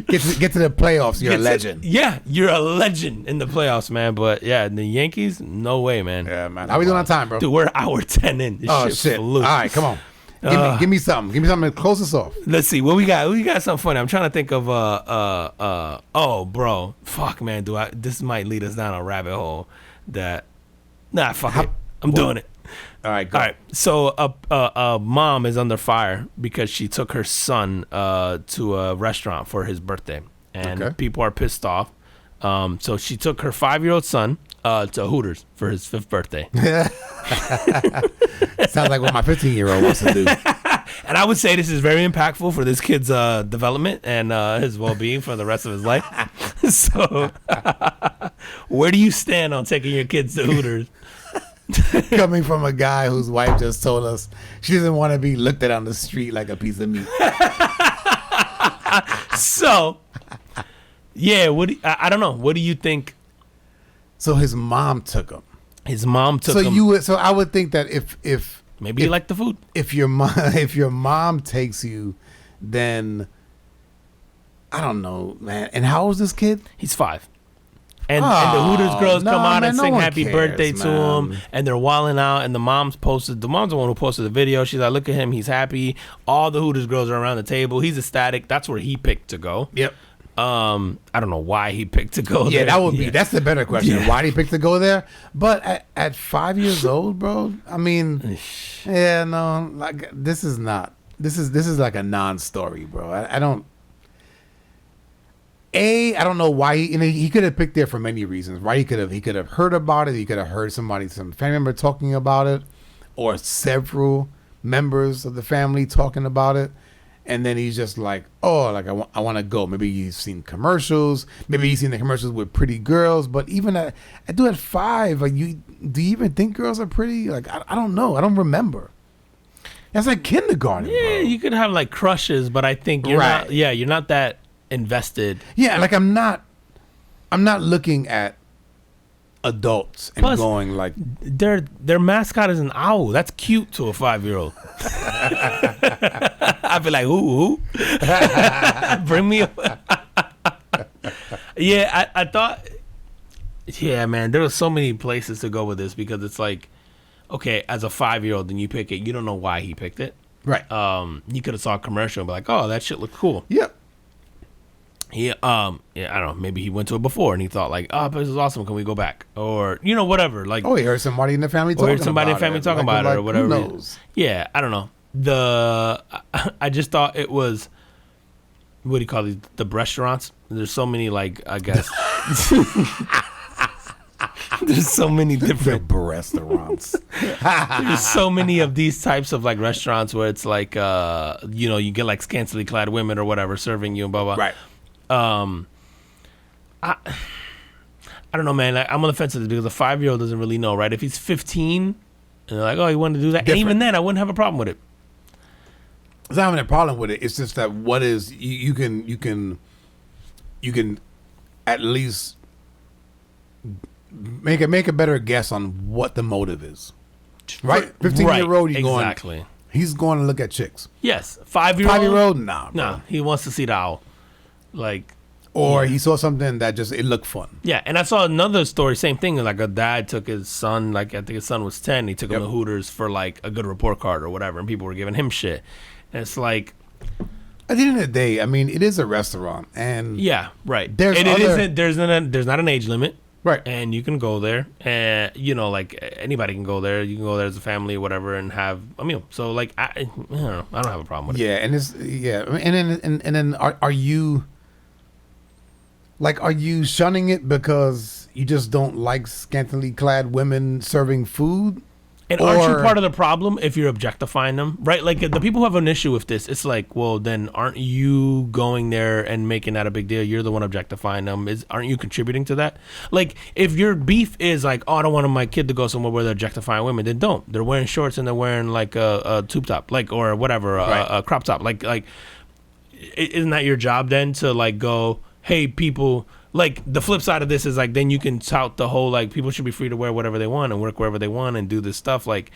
Get to the playoffs. You're a legend. You're a legend in the playoffs, man. But yeah, the Yankees, no way, man. Yeah, man. How we doing on time, bro? Dude, we're hour 10 in. This Oh, shit shit. flew. All right, come on. Give me something. Give me something to close us off. Let's see what we got. We got something funny. I'm trying to think of oh, bro, fuck, man. This might lead us down a rabbit hole that fuck it. I'm doing it. All right, go. All right. So a mom is under fire because she took her son to a restaurant for his birthday, and people are pissed off. So she took her 5-year-old son to Hooters for his 5th birthday. Sounds like what my 15-year-old wants to do. And I would say this is very impactful for this kid's development and his well-being for the rest of his life. So, where do you stand on taking your kids to Hooters? Coming from a guy whose wife just told us she doesn't want to be looked at on the street like a piece of meat. So, yeah, I don't know. What do you think? So his mom took him. His mom took him. So I would think that if maybe you like the food. If your mom takes you, then I don't know, man. And how old is this kid? He's 5. And the Hooters girls come out and sing happy birthday to him, and they're wilding out. And the mom's the one who posted the video. She's like, look at him, he's happy. All the Hooters girls are around the table. He's ecstatic. That's where he picked to go. Yep. I don't know why he picked to go there. Yeah, that would be. That's the better question. Yeah. Why did he pick to go there? But at 5 years old, bro. I mean, yeah, no, like this is not. This is like a non-story, bro. I don't. I don't know why he could have picked there for many reasons, right? He could have heard about it. He could have heard some family member talking about it, or several members of the family talking about it, and then he's just like, oh, like I want to go. Maybe he's seen commercials. Maybe he's seen the commercials with pretty girls. But even at 5, like do you even think girls are pretty? Like I don't know. I don't remember. That's like kindergarten. Yeah, bro. You could have like crushes, but I think you're not. Yeah, you're not that invested. Yeah, like I'm not looking at adults and going like their mascot is an owl. That's cute to a 5-year-old. I'd be like, who? Bring me up. Yeah, I thought. Yeah, man, there were so many places to go with this because it's like, okay, as a 5-year-old, and you pick it, you don't know why he picked it. Right. You could have saw a commercial and be like, oh, that shit looked cool. Yep. Yeah, I don't know. Maybe he went to it before and he thought like, "Oh, this is awesome. Can we go back?" Or whatever. Like, he heard somebody in the family talking about it, or whatever. Who knows? Yeah, I don't know. I just thought it was, what do you call these? The Breastaurants. There's so many, like, I guess. There's so many different restaurants. There's so many of these types of like restaurants where it's like, you get like scantily clad women or whatever serving you and blah blah. Right. I don't know, man. I'm on the fence with this because a 5-year-old doesn't really know, right? If he's 15 and they're like, oh, you wanted to do that, and even then, I wouldn't have a problem with it. It's not having a problem with it. It's just that what is you can at least make a better guess on what the motive is. Right? 15-year-old, exactly. He's going to look at chicks. Yes. 5-year-old? 5-year-old? Nah. He wants to see the owl. Like, or he saw something that just it looked fun. Yeah, and I saw another story, same thing. Like a dad took his son, like I think his son was 10. He took him to Hooters for like a good report card or whatever, and people were giving him shit. And it's like, at the end of the day, I mean, it is a restaurant, and yeah, right. There's there's not an age limit, right? And you can go there, and you know, like anybody can go there. You can go there as a family or whatever, and have a meal. So like, I don't know, I don't have a problem with it. Yeah, and it's and then are you shunning it because you just don't like scantily clad women serving food? And aren't you part of the problem if you're objectifying them, right? Like the people who have an issue with this, it's like, well, then aren't you going there and making that a big deal? You're the one objectifying them. Aren't you contributing to that? Like if your beef is like, oh, I don't want my kid to go somewhere where they're objectifying women, then don't. They're wearing shorts and they're wearing like a tube top, like or whatever, a crop top. Like isn't that your job then to like go, hey, people. Like the flip side of this is like then you can tout the whole like people should be free to wear whatever they want and work wherever they want and do this stuff. Like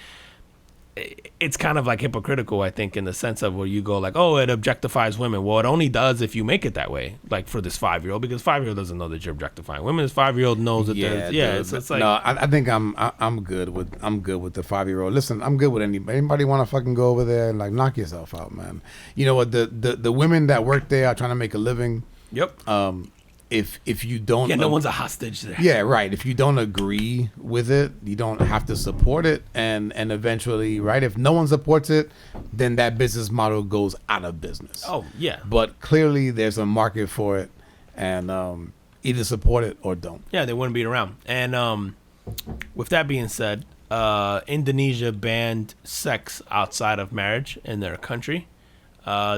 it's kind of like hypocritical, I think, in the sense of where you go like, oh, it objectifies women. Well, it only does if you make it that way, like for this 5-year-old, because 5-year-old doesn't know that you're objectifying women. This 5-year-old knows that it's like no. I think I'm good with the 5-year-old. Listen, I'm good with anybody want to fucking go over there and like knock yourself out, man. You know what? The women that work there are trying to make a living. Yep. If you don't, no one's a hostage there. Yeah, right. If you don't agree with it, you don't have to support it, and eventually, right? If no one supports it, then that business model goes out of business. Oh yeah. But clearly, there's a market for it, and either support it or don't. Yeah, they wouldn't beat around. And with that being said, Indonesia banned sex outside of marriage in their country.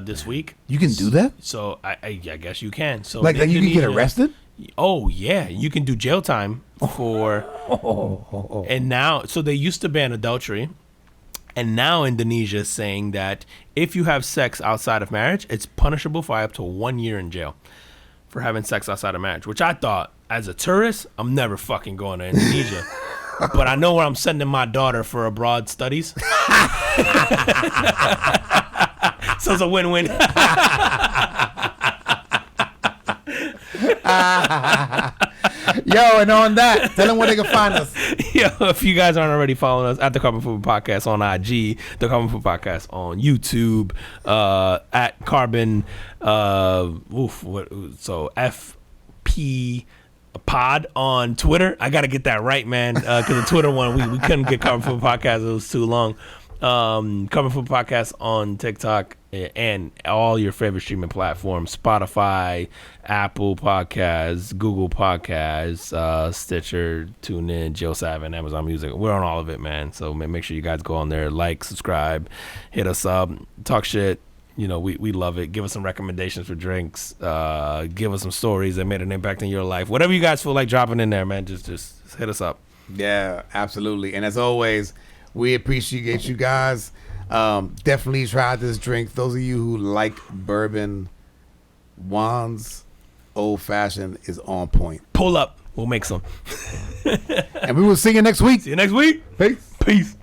This week. You can do that? So I guess you can. So like you can get arrested? Oh yeah, you can do jail time for. And now, so they used to ban adultery, and now Indonesia is saying that if you have sex outside of marriage, it's punishable by up to 1 year in jail for having sex outside of marriage. Which I thought, as a tourist, I'm never fucking going to Indonesia. But I know where I'm sending my daughter for abroad studies. So it's a win-win. Yo, and on that, tell them where they can find us. Yo, if you guys aren't already following us at the Carbon Food Podcast on IG, the Carbon Food Podcast on YouTube, at Carbon, so FP Pod on Twitter. I got to get that right, man, because the Twitter one, we couldn't get Carbon Food Podcast. It was too long. Carbon Food Podcast on TikTok and all your favorite streaming platforms: Spotify, Apple Podcasts, Google Podcasts, Stitcher, TuneIn, JioSav, Amazon Music. We're on all of it, man. So make sure you guys go on there, like, subscribe, hit us up, talk shit. You know, we love it. Give us some recommendations for drinks. Give us some stories that made an impact in your life. Whatever you guys feel like dropping in there, man, just hit us up. Yeah, absolutely. And as always, we appreciate you guys. Definitely try this drink. Those of you who like bourbon, Juan's Old Fashioned is on point. Pull up. We'll make some. And we will see you next week. See you next week. Peace. Peace.